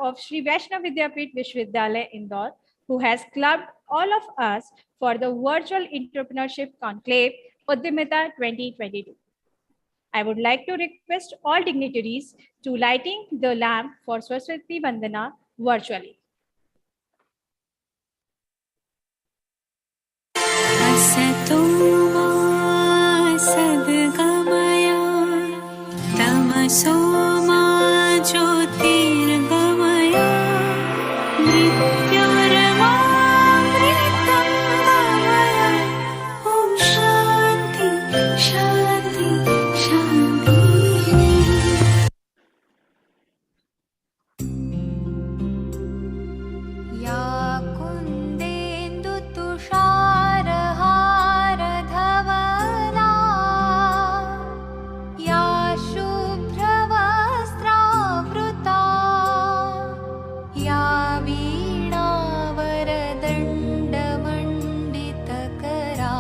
of Sri Vaishnav Vidyapit Vishwavidyalaya Indore, who has clubbed all of us for the virtual entrepreneurship conclave Udhyamita 2022. I would like to request all dignitaries to lighting the lamp for Saraswati Vandana virtually. असतो मा सद्गमया तमसो मा ज्योतिर्गमया मृत्युर्मामृतं गमया ॐ शान्ति शान्ति शान्ति या कुन्देन्दुतुषारहारधवला या शुभ्रवस्त्रावृता या वीणावरदण्डमण्डितकरा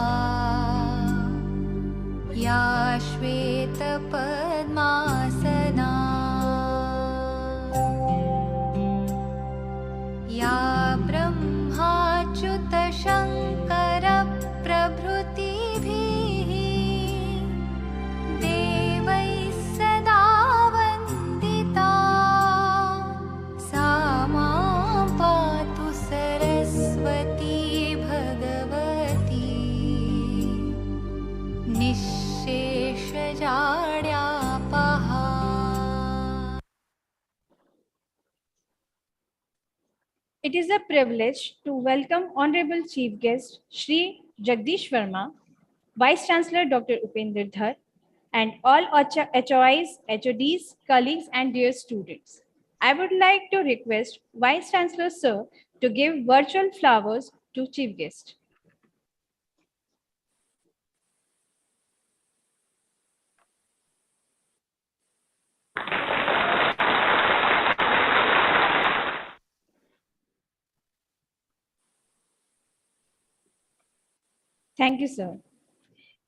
या श्वेतपद्मासना या ब्रह्माच्युतशङ्करप्रभृतिभिः देवैः सदा वन्दिता सा मां पातु Saraswati Bhagwati निःशेषजाड्यापहा। It is a privilege to welcome Honorable Chief Guest Shri Jagdish Verma, Vice Chancellor Dr. Upendra Dhar, and all HOIs, HODs, colleagues, and dear students. I would like to request Vice Chancellor Sir to give virtual flowers to Chief Guest. Thank you, sir.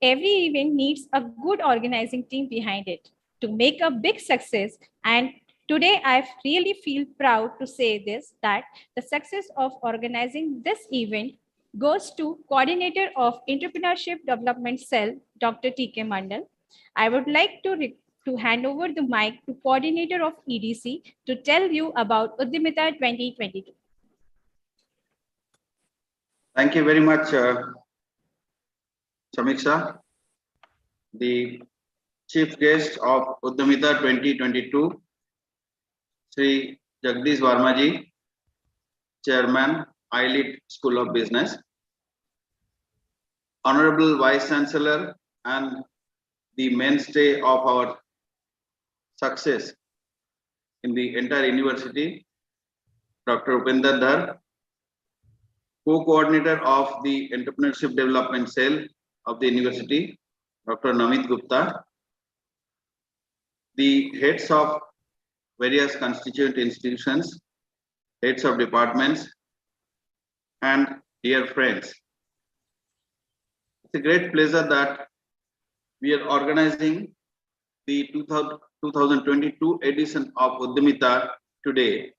Every event needs a good organizing team behind it to make a big success. And today I really feel proud to say this, that the success of organizing this event goes to Coordinator of Entrepreneurship Development Cell, Dr. T.K. Mandal. I would like to hand over the mic to Coordinator of EDC to tell you about Udhyamita 2022. Thank you very much, Samiksha. The chief guest of Udhyamita 2022, Sri Jagdish Varmaji, Chairman, ILIT School of Business, Honorable Vice Chancellor and the mainstay of our success in the entire university, Dr. Upendra Dhar, co-coordinator of the Entrepreneurship Development Cell of the university, Dr. Namit Gupta, the heads of various constituent institutions, heads of departments, and dear friends. It's a great pleasure that we are organizing the 2022 edition of Udhyamita today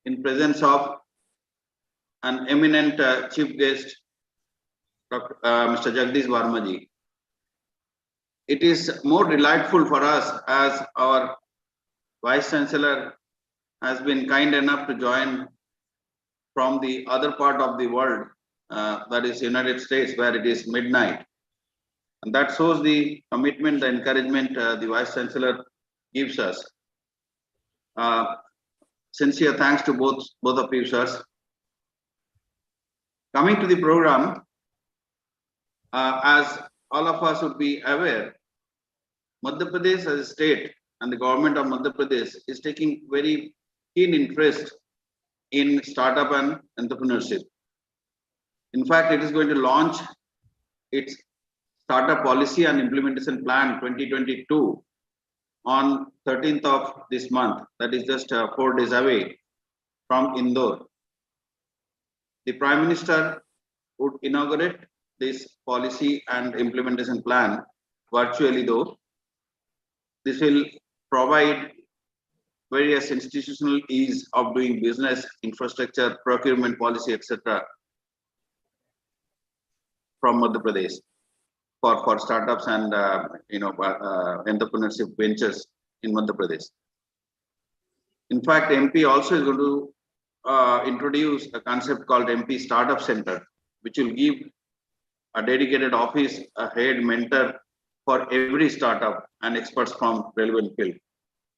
in presence of an eminent chief guest, Mr. Jagdish Varmaji. It is more delightful for us as our Vice Chancellor has been kind enough to join from the other part of the world, that is United States, where it is midnight. And that shows the commitment, the encouragement the Vice Chancellor gives us. Sincere thanks to both of you, sirs. Coming to the program, as all of us would be aware, Madhya Pradesh as a state and the government of Madhya Pradesh is taking very keen interest in startup and entrepreneurship. In fact, it is going to launch its startup policy and implementation plan 2022 on 13th of this month, that is just 4 days away from Indore. The Prime Minister would inaugurate this policy and implementation plan virtually though. This will provide various institutional ease of doing business, infrastructure, procurement policy, etc. from Madhya Pradesh for startups and entrepreneurship ventures in Madhya Pradesh. In fact, MP also is going to introduce a concept called MP Startup Center, which will give a dedicated office, a head mentor for every startup and experts from relevant field.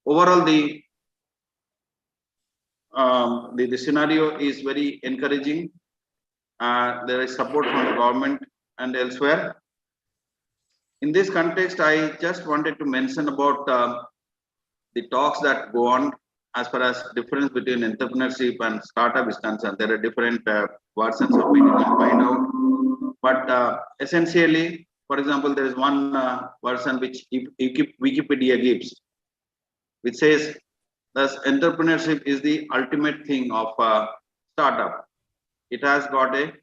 Overall, the scenario is very encouraging. There is support from the government and elsewhere. In this context, I just wanted to mention about the talks that go on as far as difference between entrepreneurship and startup is concerned. There are different versions of it, you can find out. But essentially, for example, there is one version which Wikipedia gives, which says thus entrepreneurship is the ultimate thing of startup. It has got a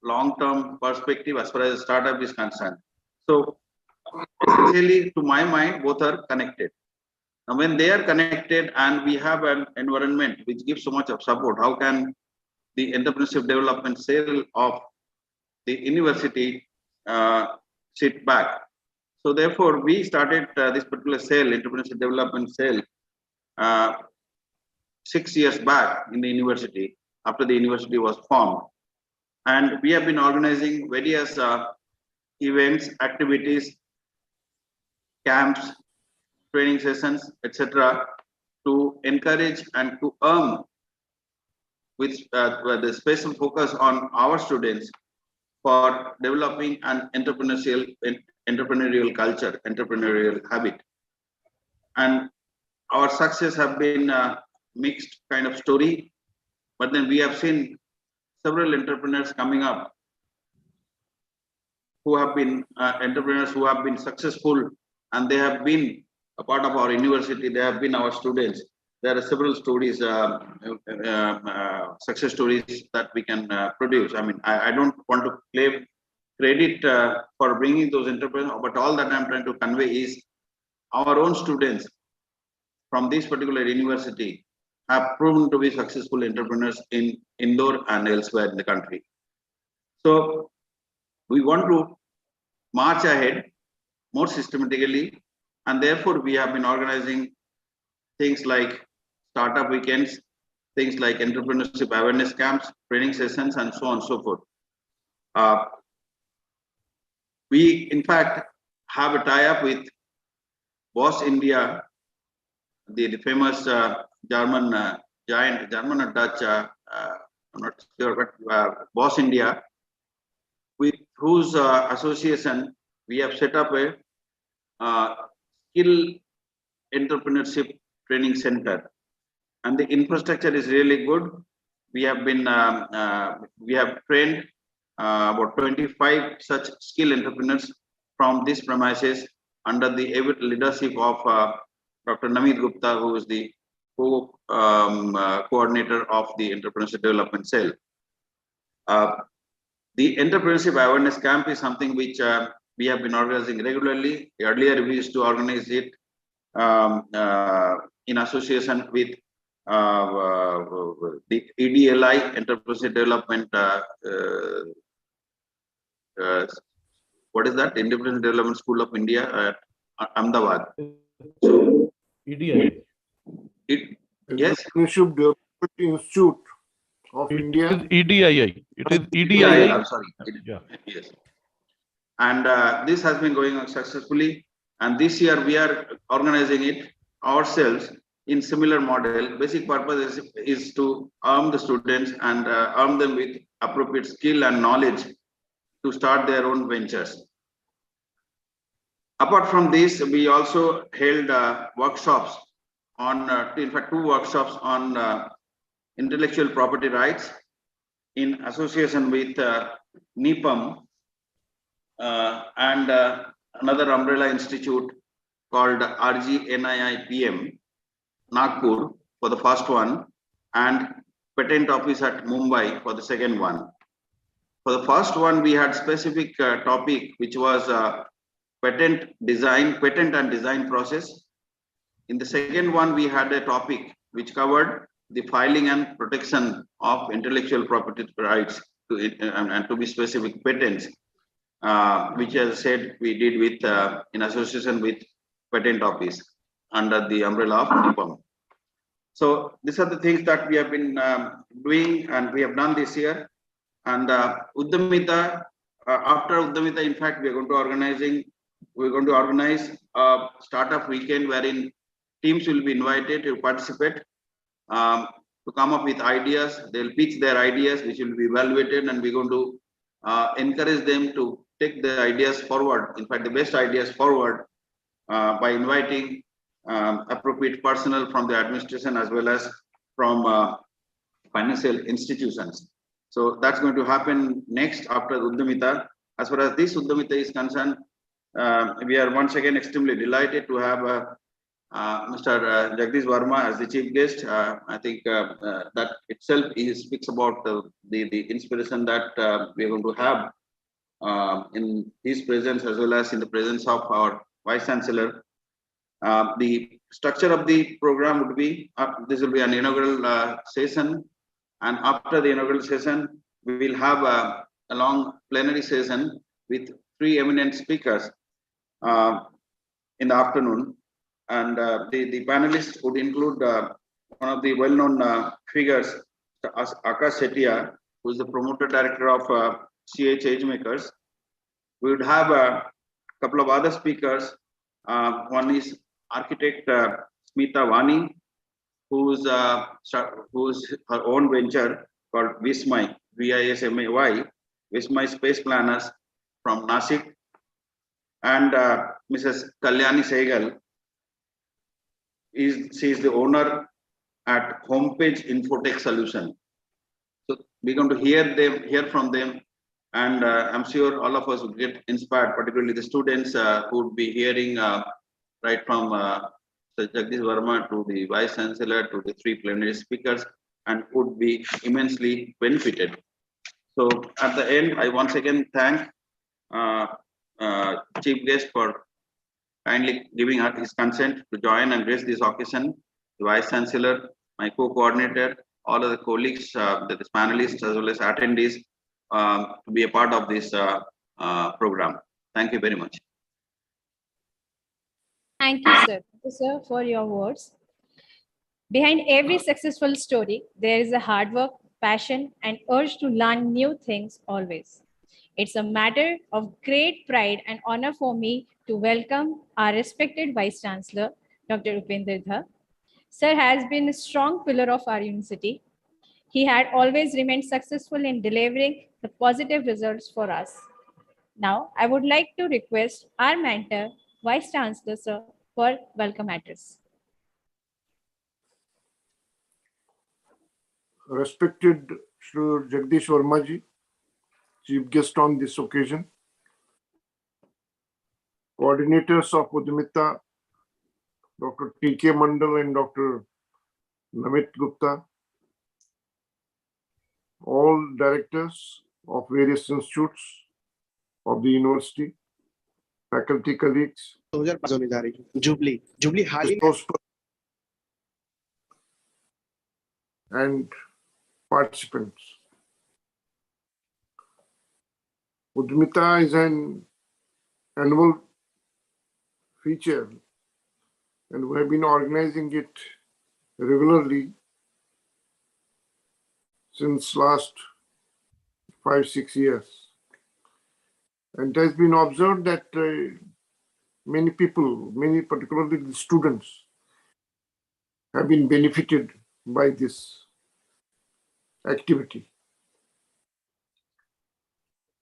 long-term perspective as far as startup is concerned. So essentially, to my mind, both are connected. Now, when they are connected and we have an environment which gives so much of support, how can the entrepreneurship development cell of the university sit back? So therefore, we started this particular cell, entrepreneurship development cell, 6 years back in the university, after the university was formed. And we have been organizing various events, activities, camps, training sessions, etc., to encourage and to arm with the special focus on our students for developing an entrepreneurial culture, entrepreneurial habit. And our success have been a mixed kind of story, but then we have seen several entrepreneurs coming up who have been entrepreneurs who have been successful, and they have been a part of our university. They have been our students. There are several stories, success stories that we can produce. I mean, I don't want to claim credit for bringing those entrepreneurs, but all that I'm trying to convey is our own students from this particular university have proven to be successful entrepreneurs in Indore and elsewhere in the country. So we want to march ahead more systematically, and therefore we have been organizing things like startup weekends, things like entrepreneurship awareness camps, training sessions, and so on and so forth. We in fact have a tie-up with Boss India, the famous German giant, German or Dutch, I'm not sure, but Boss India, with whose association we have set up a skill entrepreneurship training center, and the infrastructure is really good. We have been we have trained about 25 such skill entrepreneurs from these premises under the leadership of Dr. Namit Gupta, who is the coordinator of the entrepreneurship development cell. The entrepreneurship awareness camp is something which we have been organizing regularly. Earlier, we used to organize it in association with the EDLI, Entrepreneurship Development. What is that? Entrepreneurship Development School of India at Ahmedabad. So, EDI. Yes. Entrepreneurship Development Institute of India. It is EDII. It is EDII. I'm sorry. Yeah. Yes. And this has been going on successfully. And this year we are organizing it ourselves in similar model. Basic purpose is to arm the students and arm them with appropriate skill and knowledge to start their own ventures. Apart from this, we also held workshops on, in fact, 2 workshops on intellectual property rights in association with NIPAM and another umbrella institute called RGNIIPM, Nagpur for the first one, and patent office at Mumbai for the second one. For the first one, we had specific topic, which was patent and design process. In the second one, we had a topic which covered the filing and protection of intellectual property rights and to be specific patents, which as I said we did with in association with Patent Office under the umbrella of NIPAM. So these are the things that we have been doing and we have done this year. And Udhyamita, after Udhyamita, in fact, we're going to organize a startup weekend wherein teams will be invited to participate, to come up with ideas. They'll pitch their ideas, which will be evaluated, and we're going to encourage them to take the ideas forward. In fact, the best ideas forward by inviting appropriate personnel from the administration as well as from financial institutions. So that's going to happen next after Udhyamita. As far as this Udhyamita is concerned, we are once again extremely delighted to have Mr. Jagdish Verma as the chief guest. I think that itself speaks about the inspiration that we are going to have in his presence as well as in the presence of our Vice Chancellor. The structure of the program would be, this will be an inaugural session, and after the inaugural session, we will have a long plenary session with 3 eminent speakers in the afternoon. And the panelists would include one of the well-known figures, Akash Setia, who is the promoter director of CH Agemakers. We would have a couple of other speakers. One is architect Smita Vani, whose her own venture called Vismay, VISMAY, Vismay Space Planners from Nasik, and Mrs. Kalyani Sehgal. She is the owner at Homepage Infotech Solution. So we're going to hear from them, and I'm sure all of us will get inspired, particularly the students who would be hearing right from Jagdish Verma to the Vice Chancellor to the 3 plenary speakers, and would be immensely benefited. So at the end, I once again thank Chief Guest for kindly giving his consent to join and grace this occasion, the Vice Chancellor, my co-coordinator, all of the colleagues, the panelists as well as attendees to be a part of this program. Thank you very much. Thank you, sir. Thank you, sir, for your words. Behind every successful story, there is a hard work, passion, and urge to learn new things always. It's a matter of great pride and honor for me to welcome our respected Vice Chancellor, Dr. Udhyamita. Sir has been a strong pillar of our university. He had always remained successful in delivering the positive results for us. Now, I would like to request our mentor, Vice Chancellor, sir, for welcome address. Respected Shri Jagdish Verma ji, chief guest on this occasion, coordinators of Udhyamita, Dr. T.K. Mandal and Dr. Namit Gupta, all directors of various institutes of the university, faculty colleagues, and participants. Udhyamita is an annual feature, and we have been organizing it regularly since last 5-6 years. And it has been observed that many people, many particularly the students, have been benefited by this activity.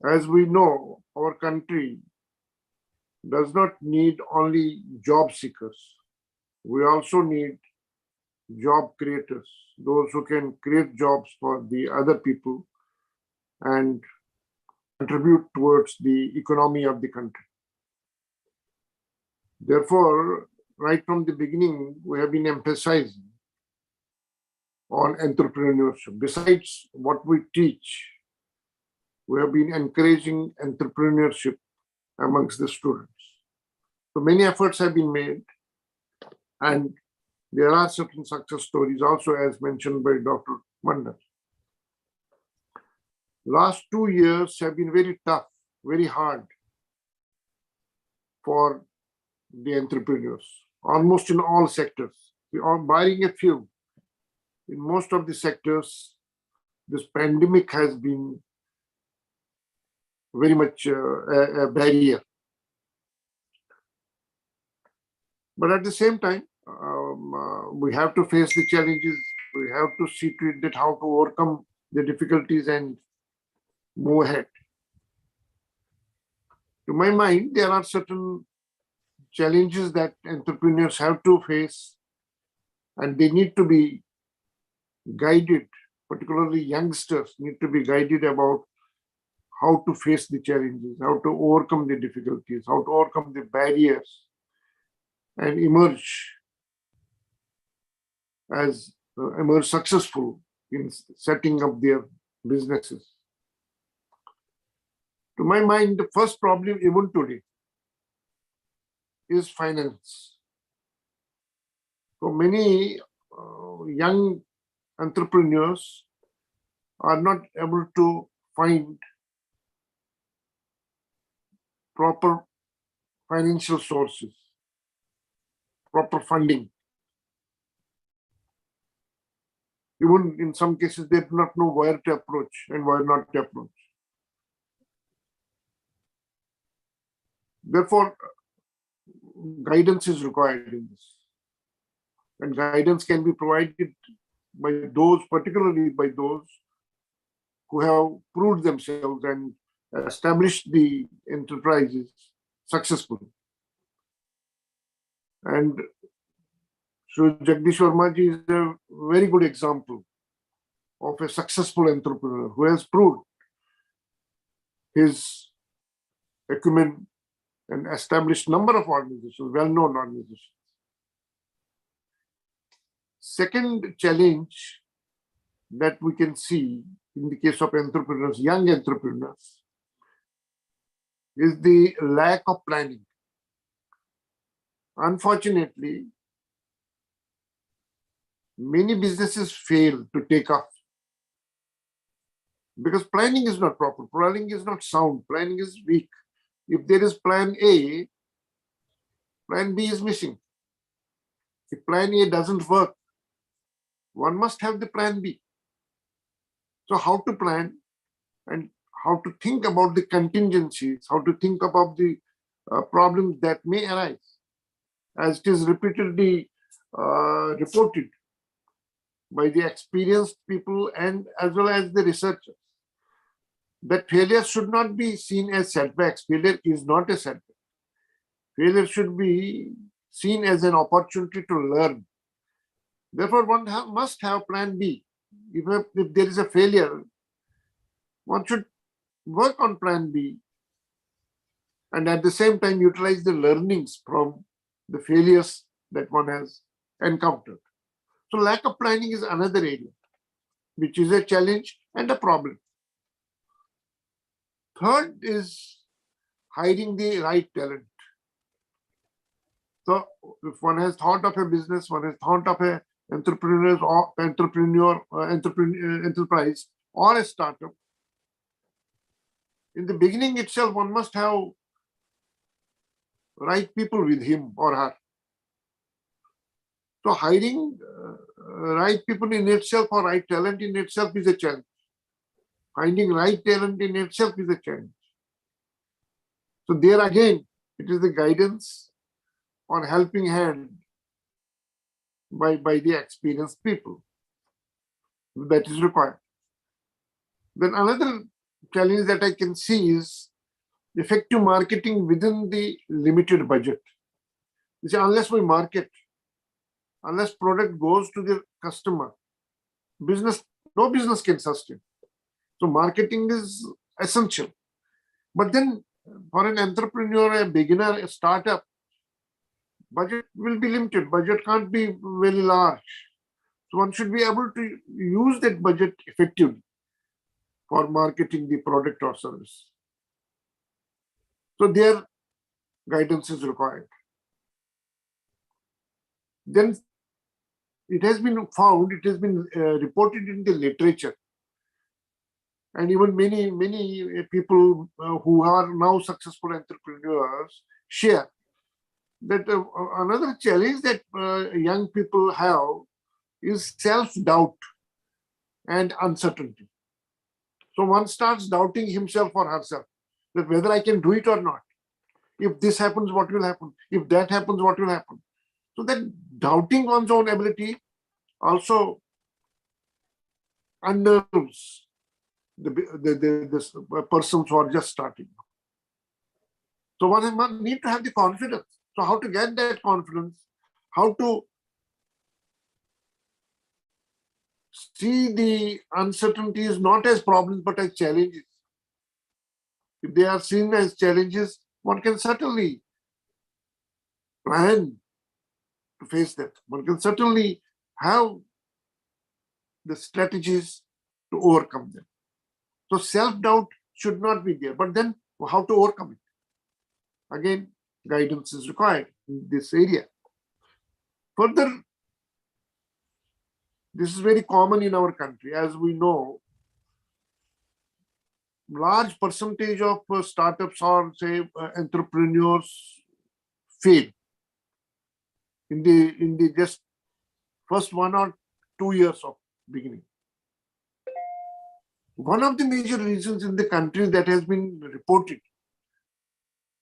As we know, our country does not need only job seekers. We also need job creators, those who can create jobs for the other people and contribute towards the economy of the country. Therefore, right from the beginning, we have been emphasizing on entrepreneurship. Besides what we teach, we have been encouraging entrepreneurship amongst the students. So many efforts have been made, and There are certain success stories also, as mentioned by Dr. Mandal. Last 2 years have been very tough, very hard for the entrepreneurs, almost in all sectors. We are barring a few. In most of the sectors, this pandemic has been very much a barrier. But at the same time, we have to face the challenges. We have to see to it that how to overcome the difficulties and move ahead. To my mind, there are certain challenges that entrepreneurs have to face, and they need to be guided, particularly youngsters need to be guided about how to face the challenges, how to overcome the difficulties, how to overcome the barriers, and emerge successful in setting up their businesses. To my mind, the first problem even today is finance. So many young entrepreneurs are not able to find proper financial sources, proper funding. Even in some cases, they do not know where to approach and where not to approach. Therefore, guidance is required in this. And guidance can be provided by those, particularly by those who have proved themselves and established the enterprises successfully. And Sri Jagdish Verma ji is a very good example of a successful entrepreneur who has proved his acumen and established number of organizations, well-known organizations. Second challenge that we can see in the case of entrepreneurs, young entrepreneurs, is the lack of planning. Unfortunately, many businesses fail to take off because planning is not proper, planning is not sound, planning is weak. If there is plan A, plan B is missing. If plan A doesn't work, one must have the plan B. So how to plan and how to think about the contingencies, how to think about the problems that may arise, as it is repeatedly reported by the experienced people and as well as the researchers, that failure should not be seen as setbacks. Failure is not a setback. Failure should be seen as an opportunity to learn. Therefore, one must have plan B. Even if there is a failure, one should work on plan B and at the same time utilize the learnings from the failures that one has encountered. So lack of planning is another area, which is a challenge and a problem. Third is hiring the right talent. So if one has thought of a business, one has thought of a enterprise or a startup, in the beginning itself, one must have right people with him or her. So hiring right people in itself or right talent in itself is a challenge. Finding right talent in itself is a challenge. So there again, it is the guidance on helping hand by the experienced people that is required. Then another challenge that I can see is effective marketing within the limited budget. You see, unless we market, unless product goes to the customer, no business can sustain. So marketing is essential. But then for an entrepreneur, a beginner, a startup, budget will be limited. Budget can't be very large. So one should be able to use that budget effectively for marketing the product or service. So their guidance is required. Then it has been found, it has been reported in the literature. And even many people who are now successful entrepreneurs share that another challenge that young people have is self-doubt and uncertainty. So one starts doubting himself or herself that whether I can do it or not. If this happens, what will happen? If that happens, what will happen? So that doubting one's own ability also unnerves the persons who are just starting. So one need to have the confidence. So how to get that confidence? How to see the uncertainties not as problems but as challenges. If they are seen as challenges, one can certainly plan to face that. One can certainly have the strategies to overcome them. So self-doubt should not be there. But then how to overcome it? Again, guidance is required in this area. Further, this is very common in our country. As we know, large percentage of startups or say entrepreneurs fail in the just first 1 or 2 years of beginning. One of the major reasons in the country that has been reported,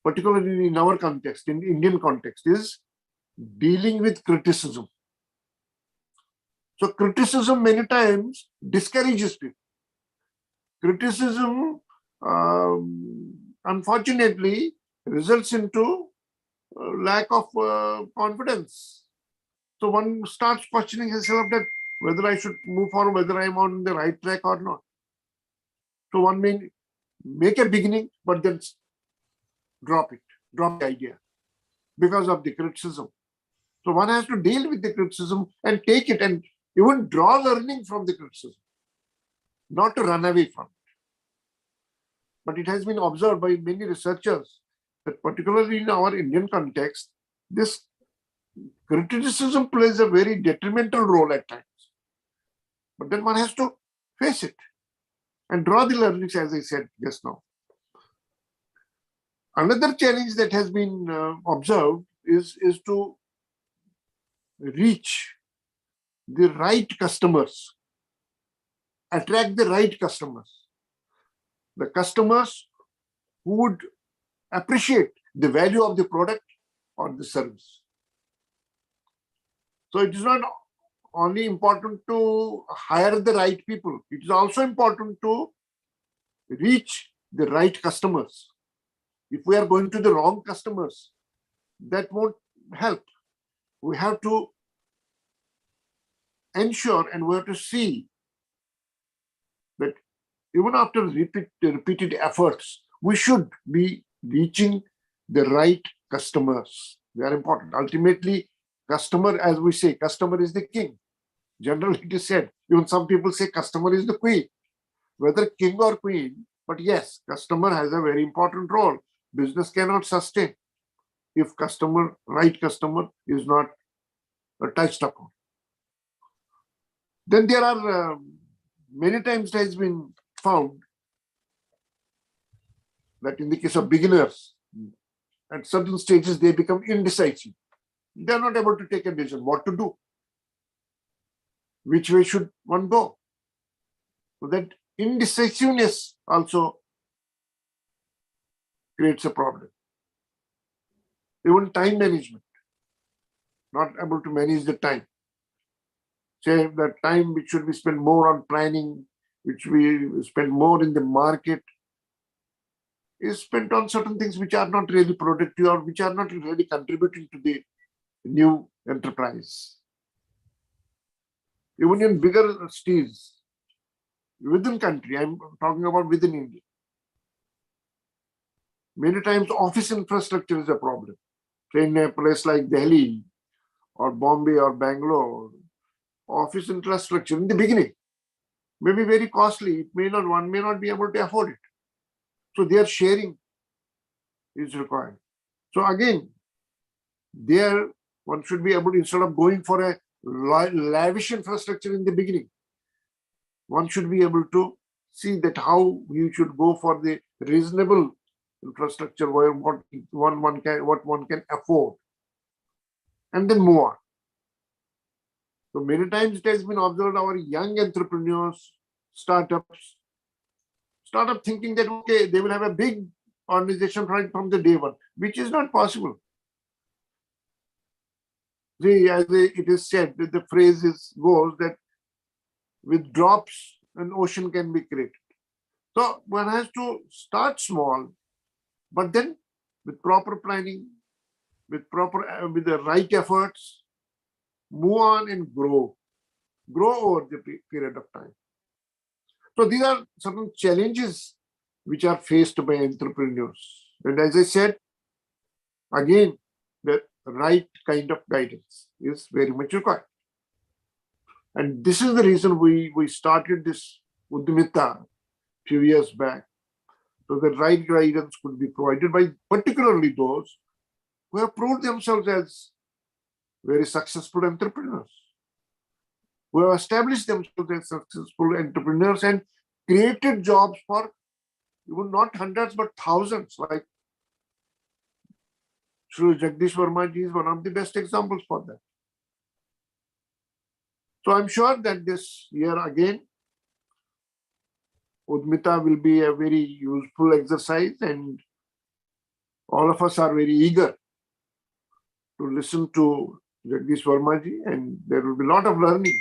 particularly in our context, in the Indian context, is dealing with criticism. So criticism many times discourages people. Criticism, unfortunately, results into lack of confidence. So one starts questioning himself that whether I should move forward, whether I'm on the right track or not. So one may make a beginning, but then drop the idea because of the criticism. So one has to deal with the criticism and take it and even draw learning from the criticism, not to run away from it. But it has been observed by many researchers that particularly in our Indian context, this criticism plays a very detrimental role at times. But then one has to face it and draw the learnings, as I said just now. Another challenge that has been observed is to reach the right customers, attract the right customers, the customers who would appreciate the value of the product or the service. So it is not only important to hire the right people, it is also important to reach the right customers. If we are going to the wrong customers, that won't help. We have to ensure and we have to see that even after repeated efforts, we should be reaching the right customers. They are important. Ultimately, customer, as we say, customer is the king. Generally, it is said. Even some people say customer is the queen. Whether king or queen, but yes, customer has a very important role. Business cannot sustain if right customer is not touched upon. Then there are many times it has been found that in the case of beginners, at certain stages they become indecisive. They are not able to take a decision what to do. Which way should one go? So that indecisiveness also creates a problem. Even time management, not able to manage the time. Say that time which should be spent more on planning, which we spend more in the market, is spent on certain things which are not really productive or which are not really contributing to the new enterprise. Even in bigger cities, within country, I'm talking about within India. Many times office infrastructure is a problem. Say in a place like Delhi or Bombay or Bangalore, office infrastructure in the beginning may be very costly. One may not be able to afford it. So their sharing is required. So again, there one should be able to, instead of going for a lavish infrastructure in the beginning. One should be able to see that how you should go for the reasonable infrastructure where what one can afford, and then move on. So many times it has been observed our young entrepreneurs, startups, start up thinking that okay, they will have a big organization right from the day one, which is not possible. See, as it is said, the phrase goes that with drops, an ocean can be created. So one has to start small, but then with proper planning, with the right efforts, move on and grow over the period of time. So these are certain challenges which are faced by entrepreneurs. And as I said, again, the right kind of guidance is very much required. And this is the reason we started this Udhyamita few years back. So the right guidance could be provided by particularly those who have proved themselves as very successful entrepreneurs, who have established themselves as successful entrepreneurs and created jobs for even not hundreds but thousands. Like Shri Jagdish Verma ji is one of the best examples for that. So I'm sure that this year again, Udhyamita will be a very useful exercise, and all of us are very eager to listen to Jagdish Verma ji, and there will be a lot of learning.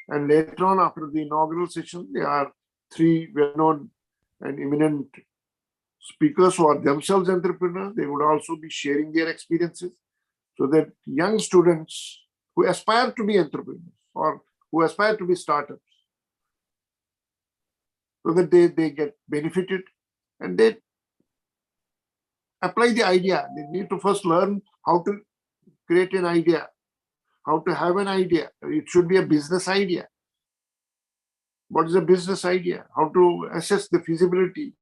And later on, after the inaugural session, there are 3 well-known and eminent speakers who are themselves entrepreneurs. They would also be sharing their experiences so that young students who aspire to be entrepreneurs or who aspire to be startups, so that they get benefited and they apply the idea. They need to first learn how to create an idea, how to have an idea. It should be a business idea. What is a business idea? How to assess the feasibility,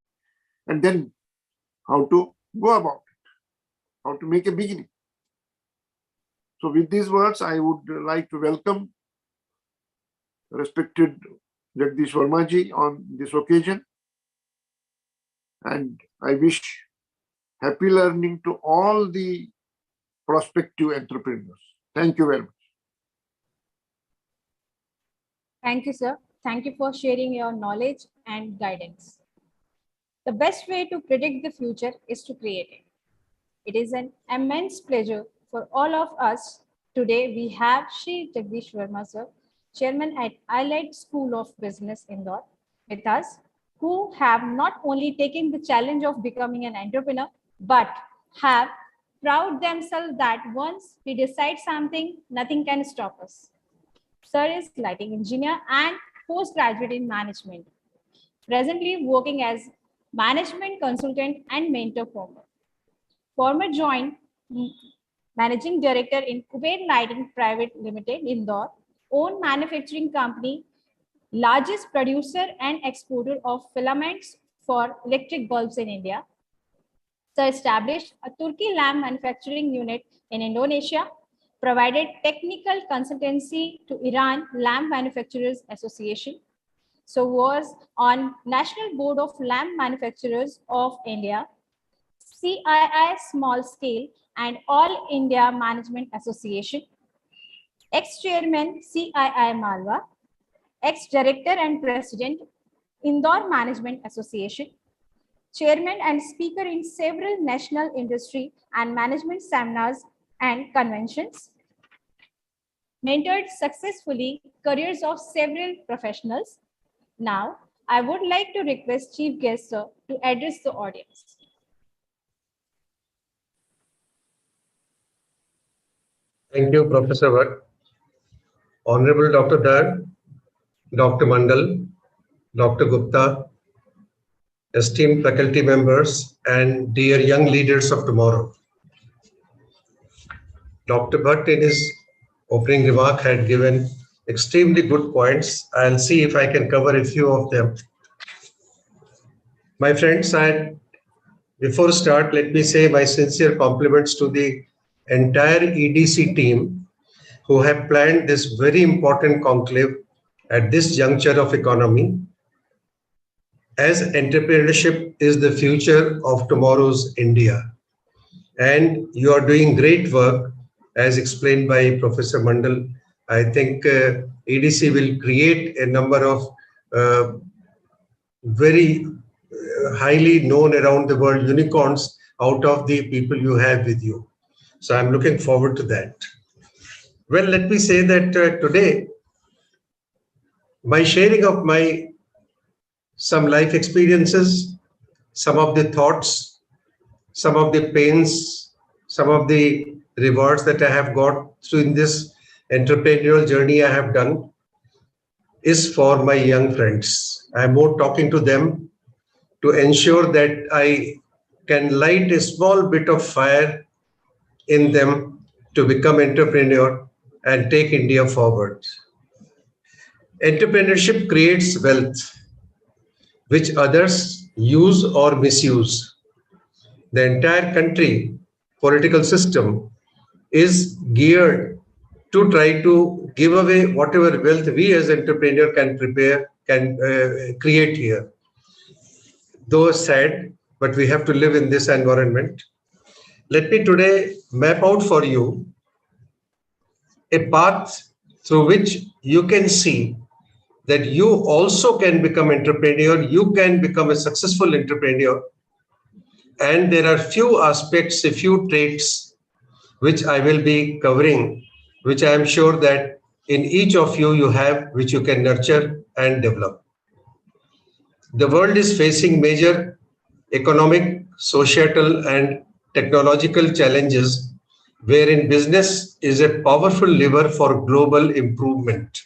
and then how to go about it, how to make a beginning. So with these words, I would like to welcome respected Jagdish Verma ji on this occasion, and I wish happy learning to all the prospective entrepreneurs. Thank you very much. Thank you, sir. Thank you for sharing your knowledge and guidance. The best way to predict the future is to create it. It is an immense pleasure for all of us. Today, we have Shri Jagdish Verma, sir, Chairman at ILED School of Business, Indore, with us, who have not only taken the challenge of becoming an entrepreneur, but have proud themselves that once we decide something, nothing can stop us. Sir is lighting engineer and postgraduate in management, presently working as management consultant and mentor former. Former joined managing director in Kuber Lighting Private Limited, Indore, own manufacturing company, largest producer and exporter of filaments for electric bulbs in India. So established a Turkey lamp manufacturing unit in Indonesia, provided technical consultancy to Iran Lamp Manufacturers Association. So was on National Board of Lamp Manufacturers of India, CII Small Scale and All India Management Association, ex-chairman CII Malwa, ex-director and president Indore Management Association, chairman and speaker in several national industry and management seminars and conventions, mentored successfully careers of several professionals. Now, I would like to request Chief Guest Sir to address the audience. Thank you, Professor Bhatt. Honorable Dr. Dhar, Dr. Mandal, Dr. Gupta, esteemed faculty members, and dear young leaders of tomorrow. Dr. Bhatt, in his opening remark, had given extremely good points. I'll see if I can cover a few of them. My friends, before start, let me say my sincere compliments to the entire EDC team who have planned this very important conclave at this juncture of economy, as entrepreneurship is the future of tomorrow's India. And you are doing great work, as explained by Professor Mandal. I think EDC will create a number of very highly known around the world unicorns out of the people you have with you. So I'm looking forward to that. Well, let me say that today, my sharing of some life experiences, some of the thoughts, some of the pains, some of the rewards that I have got through in this entrepreneurial journey I have done is for my young friends. I'm more talking to them to ensure that I can light a small bit of fire in them to become entrepreneur and take India forward. Entrepreneurship creates wealth, which others use or misuse. The entire country political system is geared to try to give away whatever wealth we as entrepreneur can create here. Though sad, but we have to live in this environment. Let me today map out for you a path through which you can see that you also can become entrepreneur, you can become a successful entrepreneur. And there are few aspects, a few traits which I will be covering, which I am sure that in each of you have, which you can nurture and develop. The world is facing major economic, societal, and technological challenges, wherein business is a powerful lever for global improvement.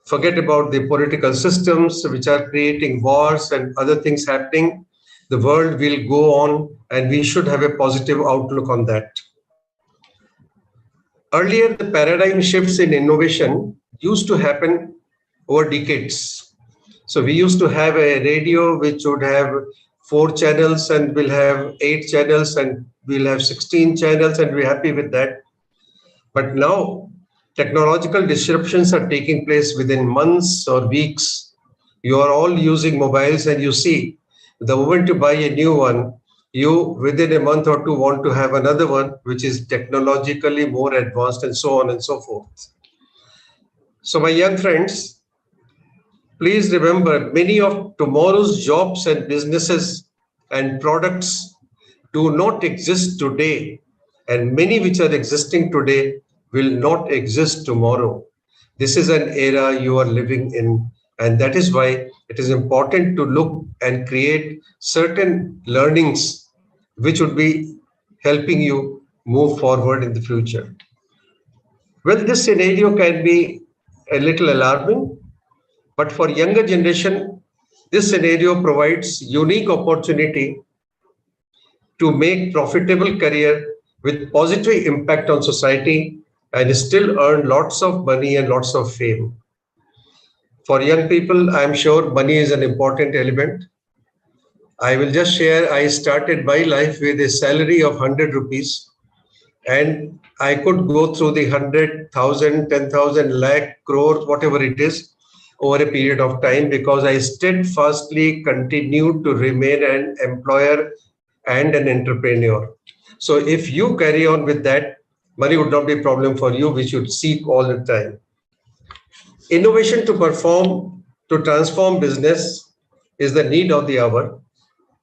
Forget about the political systems which are creating wars and other things happening. The world will go on, and we should have a positive outlook on that. Earlier, the paradigm shifts in innovation used to happen over decades. So we used to have a radio which would have 4 channels and we'll have 8 channels and we'll have 16 channels and we're happy with that. But now technological disruptions are taking place within months or weeks. You are all using mobiles and you see the moment you buy a new one, you within a month or two want to have another one which is technologically more advanced and so on and so forth. So my young friends, please remember, many of tomorrow's jobs and businesses and products do not exist today, and many which are existing today will not exist tomorrow. This is an era you are living in, and that is why it is important to look and create certain learnings which would be helping you move forward in the future. Well, this scenario can be a little alarming, but for younger generation, this scenario provides unique opportunity to make profitable career with positive impact on society and still earn lots of money and lots of fame. For young people, I'm sure money is an important element. I will just share, I started my life with a salary of 100 rupees and I could go through the 100,000, 10,000, lakh, crore, whatever it is, over a period of time because I steadfastly continued to remain an employer and an entrepreneur. So if you carry on with that, money would not be a problem for you, which you seek all the time. Innovation to transform business is the need of the hour,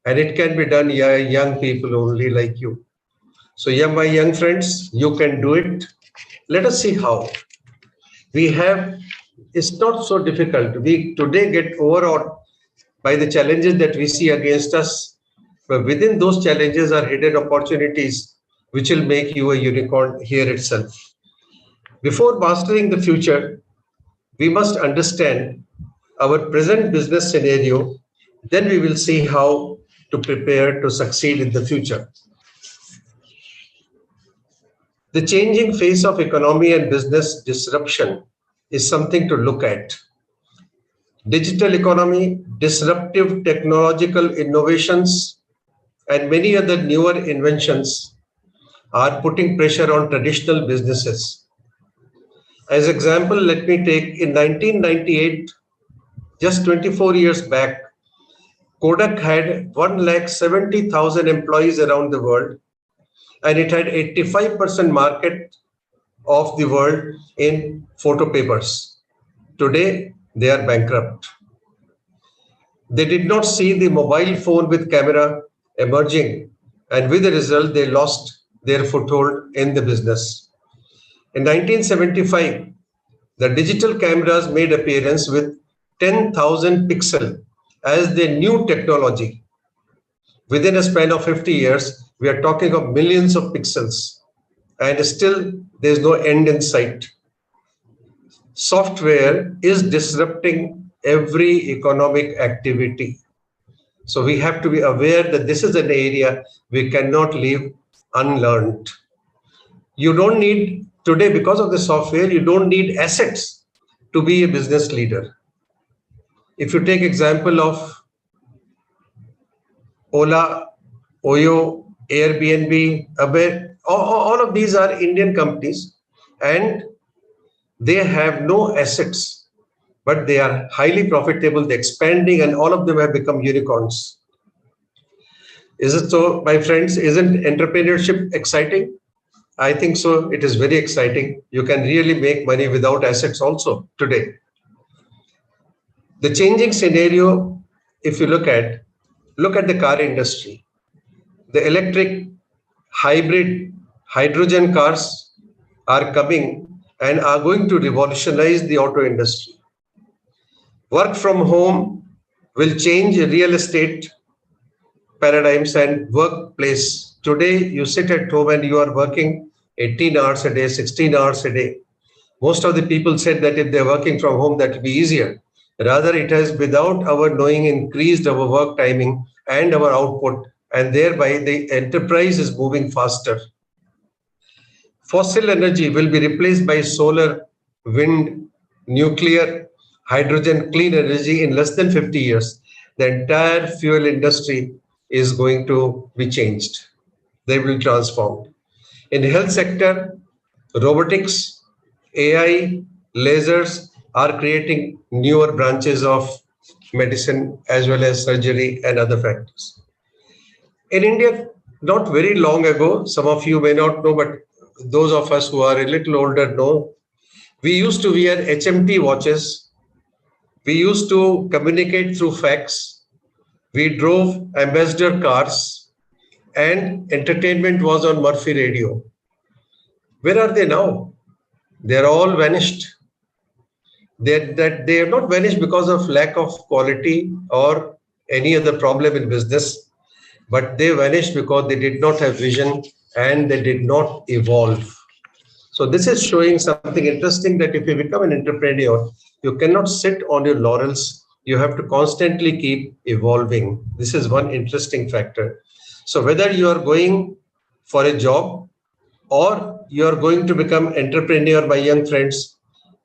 and it can be done by young people only like you. So my young friends, you can do it. Let us see how. It's not so difficult. We today get overawed by the challenges that we see against us, but within those challenges are hidden opportunities which will make you a unicorn here itself. Before mastering the future, we must understand our present business scenario, then we will see how to prepare to succeed in the future. The changing face of economy and business disruption is something to look at. Digital economy, disruptive technological innovations, and many other newer inventions are putting pressure on traditional businesses. As example, let me take in 1998, just 24 years back, Kodak had 1,70,000 employees around the world, and it had 85% market of the world in photo papers. Today, they are bankrupt. They did not see the mobile phone with camera emerging, and with the result, they lost their foothold in the business. In 1975, the digital cameras made appearance with 10,000 pixel as the new technology. Within a span of 50 years, we are talking of millions of pixels, and still there's no end in sight. Software is disrupting every economic activity. So we have to be aware that this is an area we cannot leave unlearned. You don't need, today, because of the software, you don't need assets to be a business leader. If you take example of Ola, Oyo, Airbnb, Uber, all of these are Indian companies, and they have no assets, but they are highly profitable, they're expanding, and all of them have become unicorns. Is it so, my friends? Isn't entrepreneurship exciting? I think so. It is very exciting. You can really make money without assets also today. The changing scenario, if you look at the car industry. The electric, hybrid, hydrogen cars are coming and are going to revolutionize the auto industry. Work from home will change real estate paradigms and workplace. Today, you sit at home and you are working 18 hours a day, 16 hours a day. Most of the people said that if they're working from home, that will be easier. Rather, it has, without our knowing, increased our work timing and our output, and thereby the enterprise is moving faster. Fossil energy will be replaced by solar, wind, nuclear, hydrogen, clean energy in less than 50 years. The entire fuel industry is going to be changed. They will transform. In the health sector, robotics, AI, lasers are creating newer branches of medicine as well as surgery and other factors. In India, not very long ago, some of you may not know, but those of us who are a little older know, we used to wear HMT watches. We used to communicate through fax. We drove ambassador cars, and entertainment was on Murphy radio. Where are they now? They're all vanished. They have not vanished because of lack of quality or any other problem in business, but they vanished because they did not have vision and they did not evolve. So this is showing something interesting, that if you become an entrepreneur, you cannot sit on your laurels. You have to constantly keep evolving. This is one interesting factor. So whether you are going for a job or you are going to become entrepreneur, my young friends,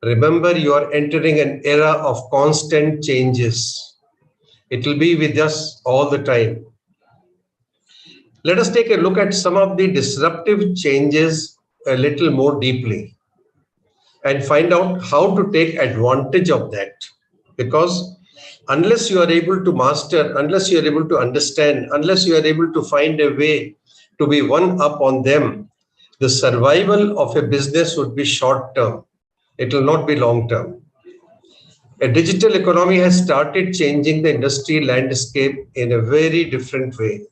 remember you are entering an era of constant changes. It will be with us all the time. Let us take a look at some of the disruptive changes a little more deeply and find out how to take advantage of that. Because unless you are able to master, unless you are able to understand, unless you are able to find a way to be one up on them, the survival of a business would be short term. It will not be long term. A digital economy has started changing the industry landscape in a very different way.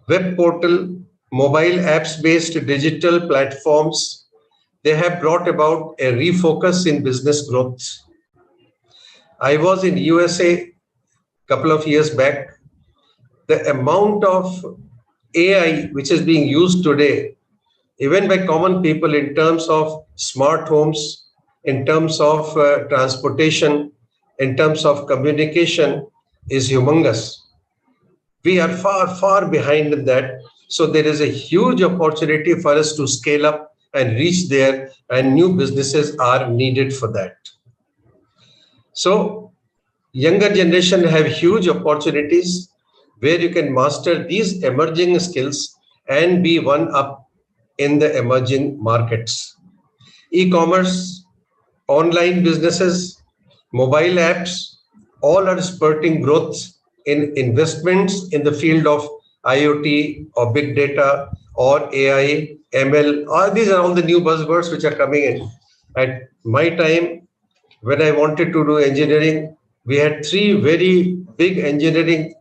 Web portal, mobile apps based digital platforms, they have brought about a refocus in business growth. I was in USA a couple of years back. The amount of AI which is being used today, even by common people, in terms of smart homes, in terms of transportation, in terms of communication, is humongous. We are far, far behind in that. So there is a huge opportunity for us to scale up and reach there, and new businesses are needed for that. So younger generation have huge opportunities where you can master these emerging skills and be one up in the emerging markets. E-commerce online businesses, mobile apps, all are spurting growth in investments in the field of IoT or big data or AI, ML. All these are all the new buzzwords which are coming in. At my time, when I wanted to do engineering, we had three very big engineering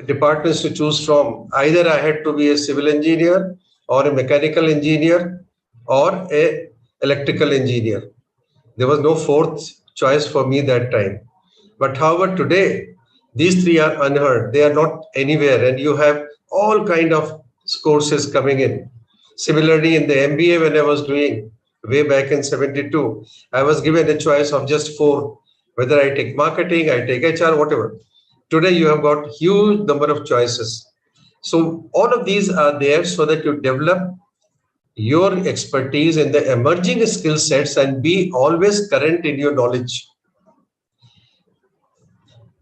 departments to choose from. Either I had to be a civil engineer or a mechanical engineer or a electrical engineer. There was no fourth choice for me that time. But however, today, these three are unheard. They are not anywhere, and you have all kind of courses coming in. Similarly, in the MBA, when I was doing way back in 72, I was given a choice of just four, whether I take marketing, I take HR, whatever. Today, you have got huge number of choices. So all of these are there so that you develop your expertise in the emerging skill sets and be always current in your knowledge.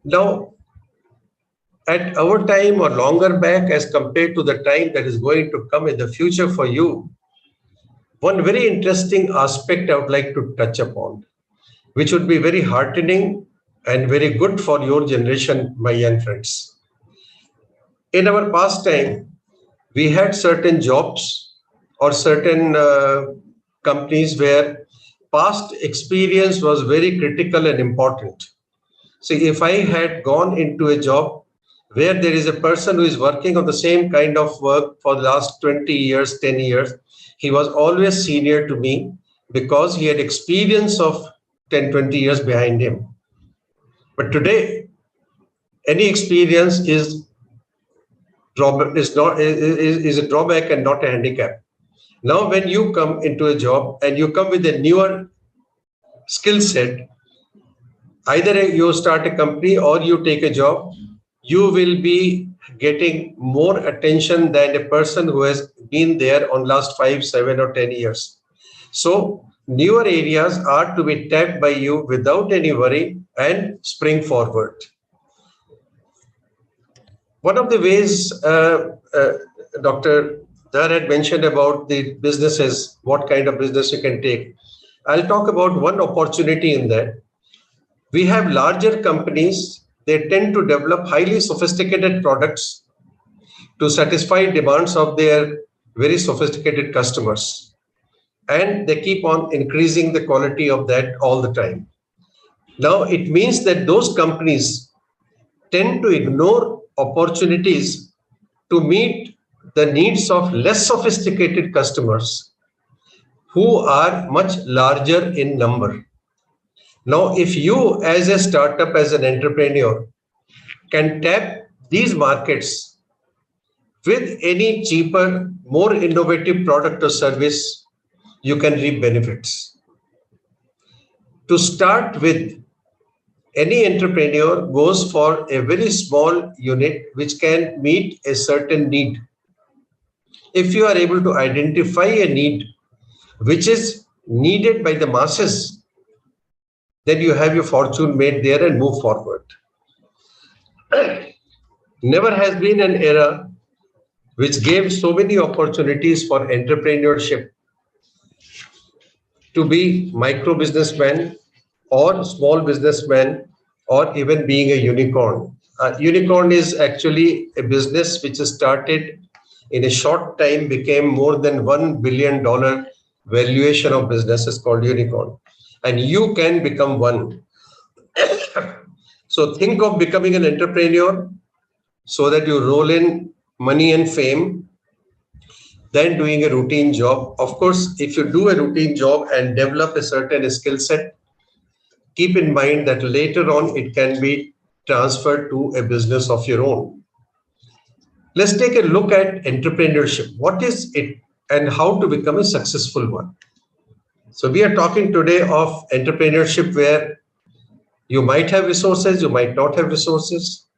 Now, at our time or longer back as compared to the time that is going to come in the future for you, one very interesting aspect I would like to touch upon, which would be very heartening and very good for your generation, my young friends. In our past time, we had certain jobs or certain companies where past experience was very critical and important. So if I had gone into a job where there is a person who is working on the same kind of work for the last 20 years, 10 years, he was always senior to me because he had experience of 10, 20 years behind him. But today, any experience is a drawback and not a handicap. Now, when you come into a job and you come with a newer skill set, either you start a company or you take a job, you will be getting more attention than a person who has been there on last 5, 7 or 10 years. So newer areas are to be tapped by you without any worry and spring forward. One of the ways Dr. Dhar had mentioned about the businesses, what kind of business you can take. I'll talk about one opportunity in that. We have larger companies, they tend to develop highly sophisticated products to satisfy demands of their very sophisticated customers. And they keep on increasing the quality of that all the time. Now, it means that those companies tend to ignore opportunities to meet the needs of less sophisticated customers who are much larger in number. Now, if you as a startup, as an entrepreneur, can tap these markets with any cheaper, more innovative product or service, you can reap benefits. To start with, any entrepreneur goes for a very small unit which can meet a certain need. If you are able to identify a need which is needed by the masses, then you have your fortune made there and move forward. Never has been an era which gave so many opportunities for entrepreneurship to be micro businessman or small businessman or even being a unicorn. Unicorn is actually a business which is started in a short time, became more than $1 billion valuation of business is called unicorn. And you can become one. So think of becoming an entrepreneur so that you roll in money and fame, then doing a routine job. Of course, if you do a routine job and develop a certain skill set, keep in mind that later on it can be transferred to a business of your own. Let's take a look at entrepreneurship. What is it and how to become a successful one? So we are talking today of entrepreneurship where you might have resources, you might not have resources.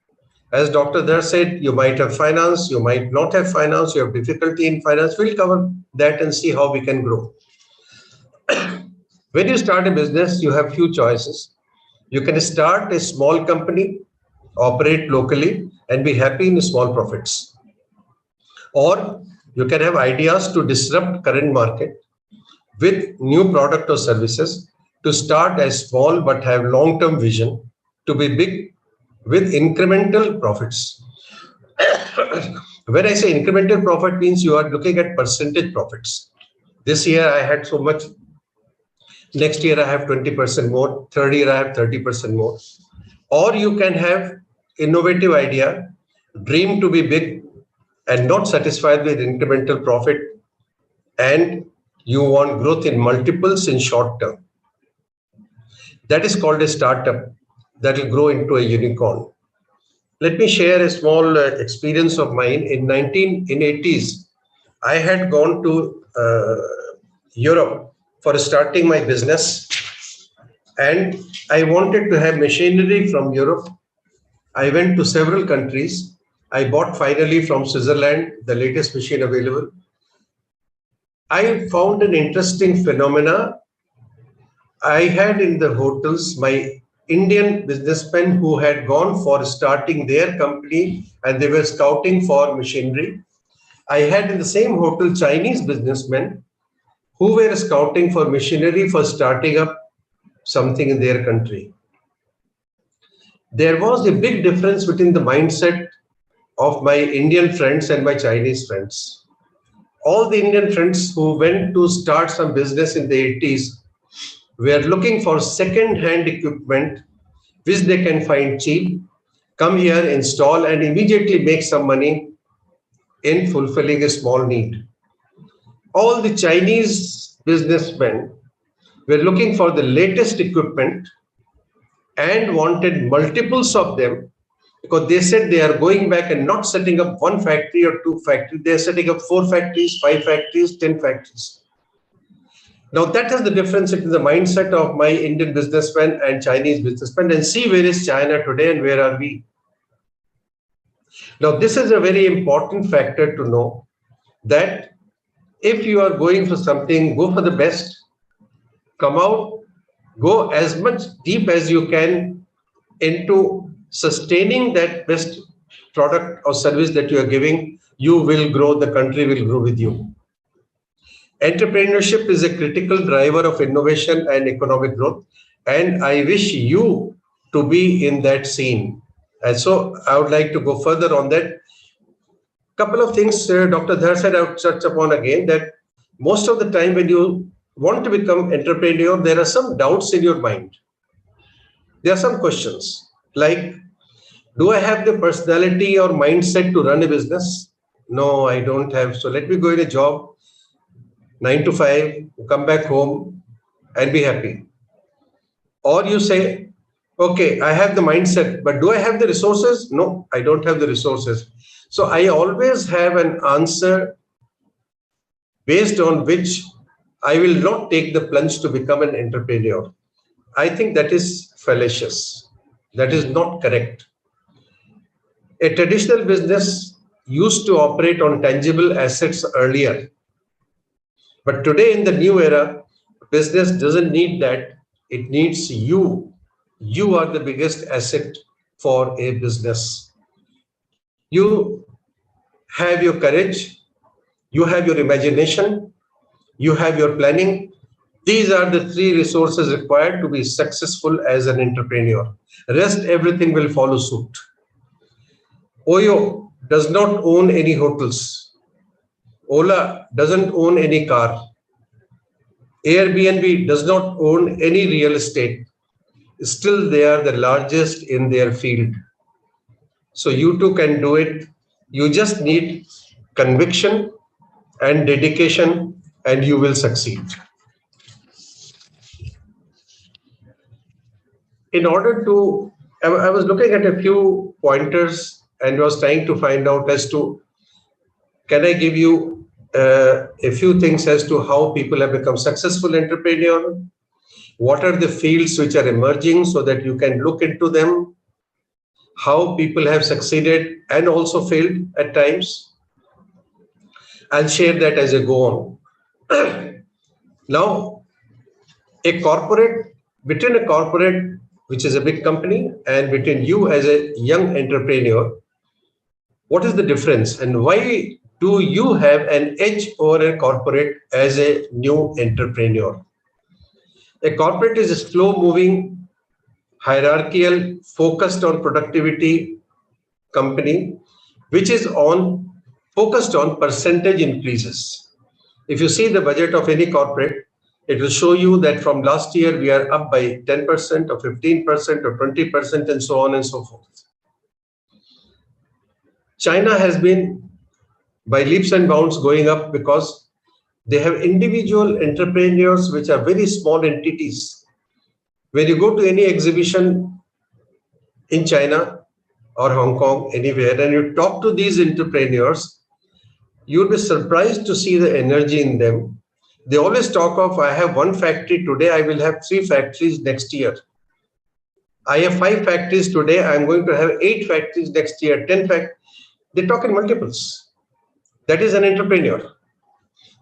As Dr. Dhar said, you might have finance, you might not have finance, you have difficulty in finance. We'll cover that and see how we can grow. When you start a business, you have few choices. You can start a small company, operate locally, and be happy in small profits. Or you can have ideas to disrupt current market with new product or services to start as small but have long-term vision to be big with incremental profits. When I say incremental profit means you are looking at percentage profits. This year I had so much, next year I have 20% more, third year I have 30% more. Or you can have innovative idea, dream to be big and not satisfied with incremental profit, and you want growth in multiples in short term. That is called a startup that will grow into a unicorn. Let me share a small experience of mine. In 80s, I had gone to Europe for starting my business, and I wanted to have machinery from Europe. I went to several countries. I bought finally from Switzerland the latest machine available. I found an interesting phenomena. I had in the hotels my Indian businessmen who had gone for starting their company and they were scouting for machinery. I had in the same hotel Chinese businessmen who were scouting for machinery for starting up something in their country. There was a big difference between the mindset of my Indian friends and my Chinese friends. All the Indian friends who went to start some business in the 80s were looking for second-hand equipment which they can find cheap, come here, install, and immediately make some money in fulfilling a small need. All the Chinese businessmen were looking for the latest equipment and wanted multiples of them because they said they are going back and not setting up one factory or two factories, they are setting up 4 factories, 5 factories, 10 factories. Now that is the difference in the mindset of my Indian businessmen and Chinese businessmen, and see where is China today and where are we. Now this is a very important factor to know, that if you are going for something, go for the best, come out, go as much deep as you can into sustaining that best product or service that you are giving. You will grow, the country will grow with you. Entrepreneurship is a critical driver of innovation and economic growth, and I wish you to be in that scene. And so I would like to go further on that. Couple of things Dr. Dhar said I would touch upon again, that most of the time when you want to become entrepreneur, there are some doubts in your mind. There are some questions like, do I have the personality or mindset to run a business? No, I don't have. So let me go in a job, 9 to 5, come back home and be happy. Or you say, okay, I have the mindset, but do I have the resources? No, I don't have the resources. So I always have an answer based on which I will not take the plunge to become an entrepreneur. I think that is fallacious. That is not correct. A traditional business used to operate on tangible assets earlier. But today in the new era, business doesn't need that. It needs you. You are the biggest asset for a business. You have your courage, you have your imagination, you have your planning. These are the 3 resources required to be successful as an entrepreneur. Rest, everything will follow suit. Oyo does not own any hotels. Ola doesn't own any car. Airbnb does not own any real estate. Still, they are the largest in their field. So you too can do it. You just need conviction and dedication, and you will succeed. In order to, I was looking at a few pointers and was trying to find out as to, can I give you a few things as to how people have become successful entrepreneurs? What are the fields which are emerging so that you can look into them? How people have succeeded and also failed at times. I'll share that as I go on. Now, between a corporate, which is a big company, and between you as a young entrepreneur, what is the difference and why do you have an edge over a corporate as a new entrepreneur? A corporate is a slow-moving, hierarchical, focused on productivity company, which is focused on percentage increases. If you see the budget of any corporate, it will show you that from last year we are up by 10% or 15% or 20% and so on and so forth. China has been by leaps and bounds going up because they have individual entrepreneurs which are very small entities. When you go to any exhibition in China or Hong Kong, anywhere, and you talk to these entrepreneurs, you'll be surprised to see the energy in them. They always talk of, I have one factory today, I will have 3 factories next year. I have 5 factories today, I'm going to have 8 factories next year, 10 factories. They talk in multiples. That is an entrepreneur.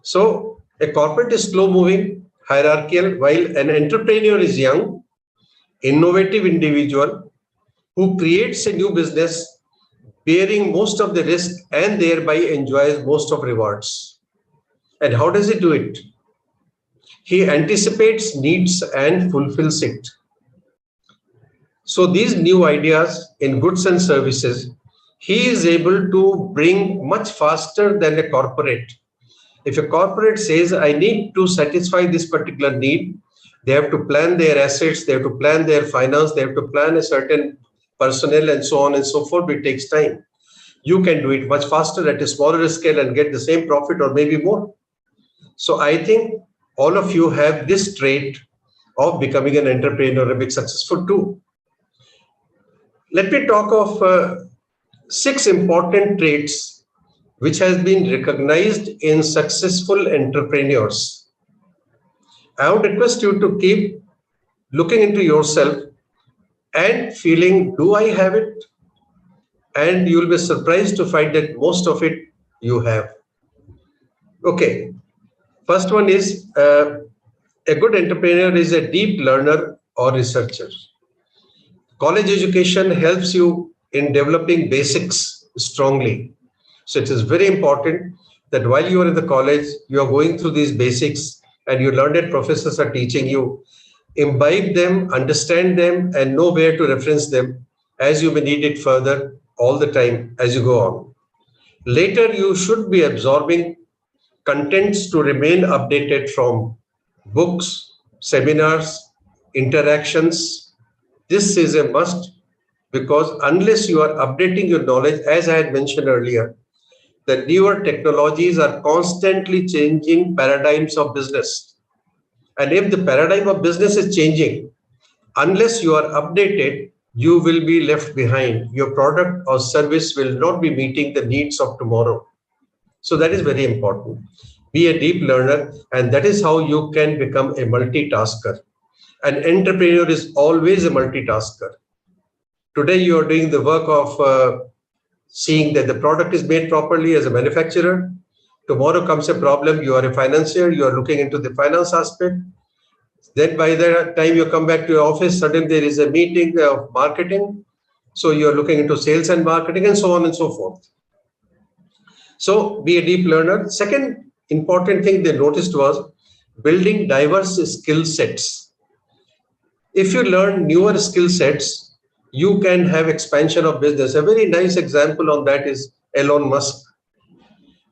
So a corporate is slow moving, hierarchical, while an entrepreneur is young, innovative individual who creates a new business, bearing most of the risk and thereby enjoys most of rewards. And how does he do it? He anticipates needs and fulfills it. So these new ideas in goods and services, he is able to bring much faster than a corporate. If a corporate says, I need to satisfy this particular need, they have to plan their assets, they have to plan their finance, they have to plan a certain personnel and so on and so forth. It takes time. You can do it much faster at a smaller scale and get the same profit or maybe more. So I think all of you have this trait of becoming an entrepreneur and be successful too. Let me talk of 6 important traits which has been recognized in successful entrepreneurs. I would request you to keep looking into yourself and feeling, do I have it? And you'll be surprised to find that most of it you have. Okay, first one is a good entrepreneur is a deep learner or researcher. College education helps you in developing basics strongly. So it is very important that while you are in the college, you are going through these basics and you learn that professors are teaching you, imbibe them, understand them, and know where to reference them as you may need it further all the time as you go on. Later, you should be absorbing contents to remain updated from books, seminars, interactions. This is a must because unless you are updating your knowledge, as I had mentioned earlier, the newer technologies are constantly changing paradigms of business. And if the paradigm of business is changing, unless you are updated, you will be left behind. Your product or service will not be meeting the needs of tomorrow. So that is very important. Be a deep learner, and that is how you can become a multitasker. An entrepreneur is always a multitasker. Today, you are doing the work of seeing that the product is made properly as a manufacturer. Tomorrow comes a problem, you are a financier, you are looking into the finance aspect. Then by the time you come back to your office, suddenly there is a meeting of marketing. So you are looking into sales and marketing and so on and so forth. So be a deep learner. Second important thing they noticed was building diverse skill sets. If you learn newer skill sets, you can have expansion of business. A very nice example on that is Elon Musk.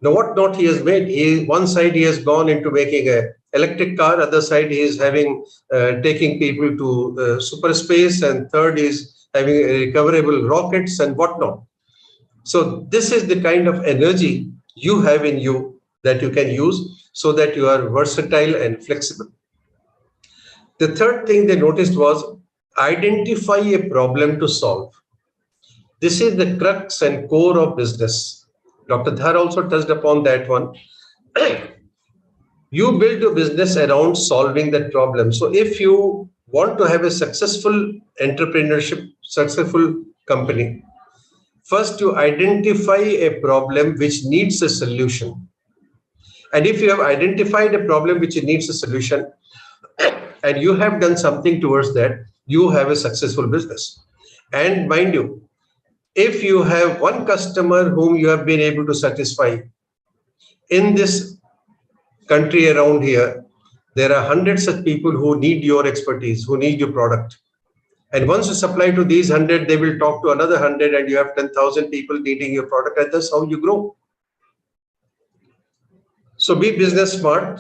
Now, what not he has made? One side he has gone into making an electric car, other side he is having taking people to super space, and third is having recoverable rockets and whatnot. So this is the kind of energy you have in you that you can use so that you are versatile and flexible. The third thing they noticed was identify a problem to solve. This is the crux and core of business. Dr. Dhar also touched upon that one. You build your business around solving that problem. So if you want to have a successful entrepreneurship, successful company, first you identify a problem which needs a solution. And if you have identified a problem which needs a solution, and you have done something towards that, you have a successful business. And mind you, if you have one customer whom you have been able to satisfy in this country around here, there are hundreds of people who need your expertise, who need your product. And once you supply to these 100, they will talk to another 100, and you have 10,000 people needing your product, and that's how you grow. So be business smart,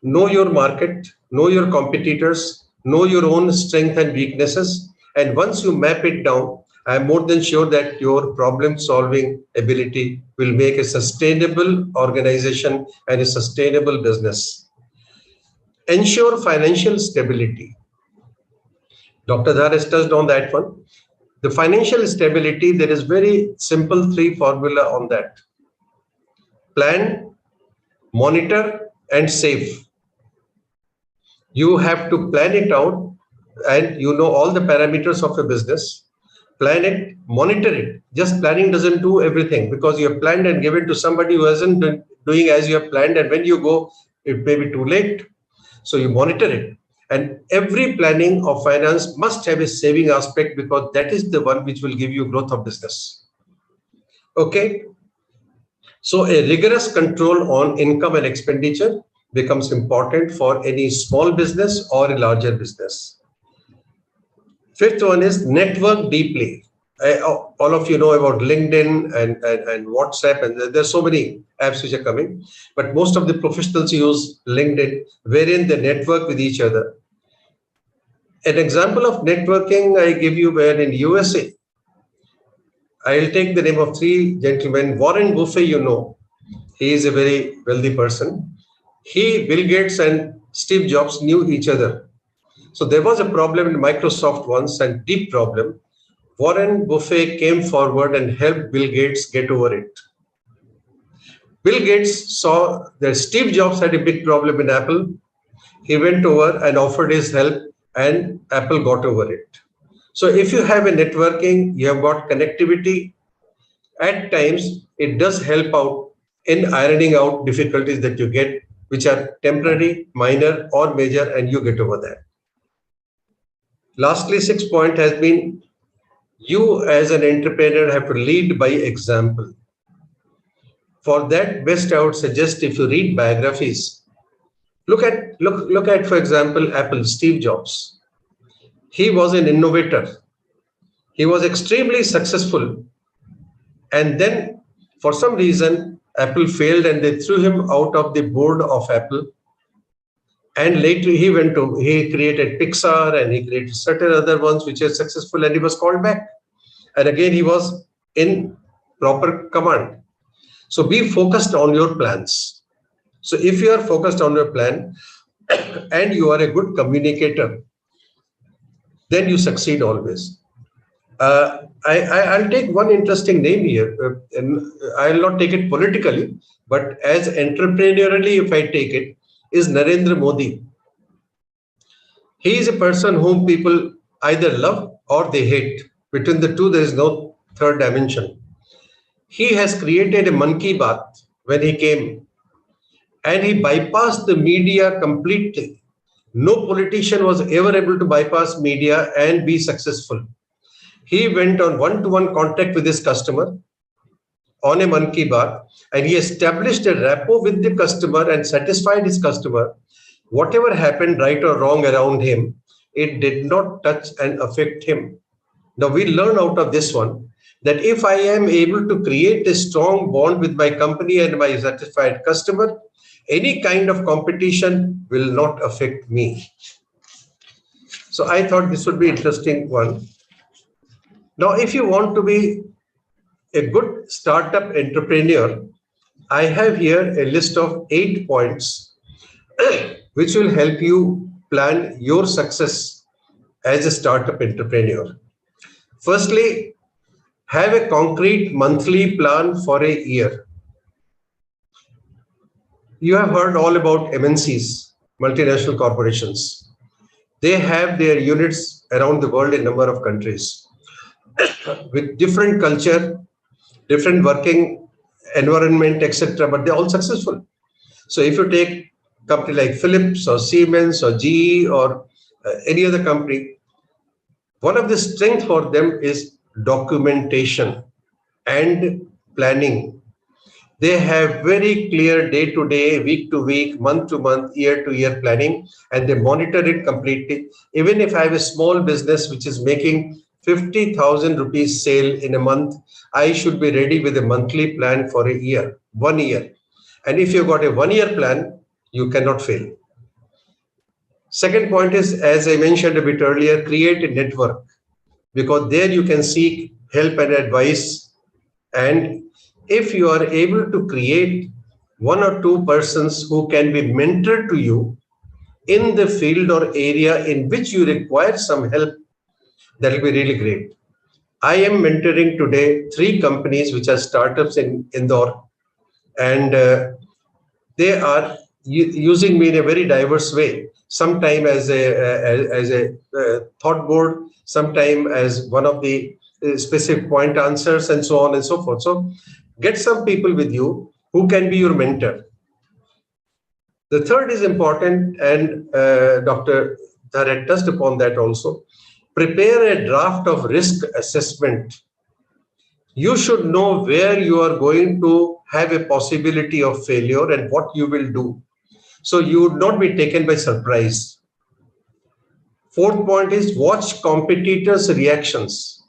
know your market, know your competitors, know your own strength and weaknesses. And once you map it down, I'm more than sure that your problem solving ability will make a sustainable organization and a sustainable business. Ensure financial stability. Dr. Dhar has touched on that one. The financial stability, there is very simple 3 formula on that. Plan, monitor, and save. You have to plan it out, and you know all the parameters of a business. Plan it, monitor it. Just planning doesn't do everything, because you have planned and given to somebody who hasn't been doing as you have planned, and when you go, it may be too late. So you monitor it. And every planning of finance must have a saving aspect, because that is the one which will give you growth of business. Okay. So a rigorous control on income and expenditure becomes important for any small business or a larger business. Fifth one is network deeply. All of you know about LinkedIn and WhatsApp, and there's so many apps which are coming, but most of the professionals use LinkedIn, wherein they network with each other. An example of networking I give you, where in USA, I'll take the name of 3 gentlemen. Warren Buffett, you know, he is a very wealthy person. He, Bill Gates, and Steve Jobs knew each other. So there was a problem in Microsoft once, and deep problem. Warren Buffett came forward and helped Bill Gates get over it. Bill Gates saw that Steve Jobs had a big problem in Apple. He went over and offered his help, and Apple got over it. So if you have a networking, you have got connectivity, at times it does help out in ironing out difficulties that you get, which are temporary, minor, or major, and you get over that. Lastly, 6th point has been, you as an entrepreneur have to lead by example. For that, best I would suggest, if you read biographies, look at, for example, Apple, Steve Jobs. He was an innovator. He was extremely successful. And then for some reason, Apple failed and they threw him out of the board of Apple. And later he created Pixar, and he created certain other ones which are successful, and he was called back. And again, he was in proper command. So be focused on your plans. So if you are focused on your plan and you are a good communicator, then you succeed always. I'll take one interesting name here, and I'll not take it politically, but as entrepreneurially, if I take it, is Narendra Modi. He is a person whom people either love or they hate. Between the two, there is no third dimension. He has created a Mann Ki Baat when he came, and he bypassed the media completely. No politician was ever able to bypass media and be successful. He went on one-to-one contact with his customer on a Mann Ki Baat, and he established a rapport with the customer and satisfied his customer. Whatever happened, right or wrong around him, it did not touch and affect him. Now we learn out of this one that if I am able to create a strong bond with my company and my satisfied customer, any kind of competition will not affect me. So I thought this would be an interesting one. Now, if you want to be a good startup entrepreneur, I have here a list of 8 points which will help you plan your success as a startup entrepreneur. Firstly, have a concrete monthly plan for a year. You have heard all about MNCs, multinational corporations. They have their units around the world in a number of countries with different culture, different working environment, etc., but they're all successful. So if you take a company like Philips or Siemens or GE or any other company, one of the strengths for them is documentation and planning. They have very clear day-to-day, week-to-week, month-to-month, year-to-year planning, and they monitor it completely. Even if I have a small business which is making 50,000 rupees sale in a month, I should be ready with a monthly plan for a year, 1 year. And if you've got a 1 year plan, you cannot fail. Second point is, as I mentioned a bit earlier, create a network, because there you can seek help and advice. And if you are able to create one or two persons who can be mentor to you in the field or area in which you require some help, that will be really great. I am mentoring today 3 companies which are startups in Indore, and they are using me in a very diverse way. Sometime as a thought board, sometime as one of the specific point answers, and so on and so forth. So get some people with you who can be your mentor. The third is important, and Dr. Dhar had touched upon that also. Prepare a draft of risk assessment. You should know where you are going to have a possibility of failure and what you will do, so you would not be taken by surprise. Fourth point is watch competitors' reactions.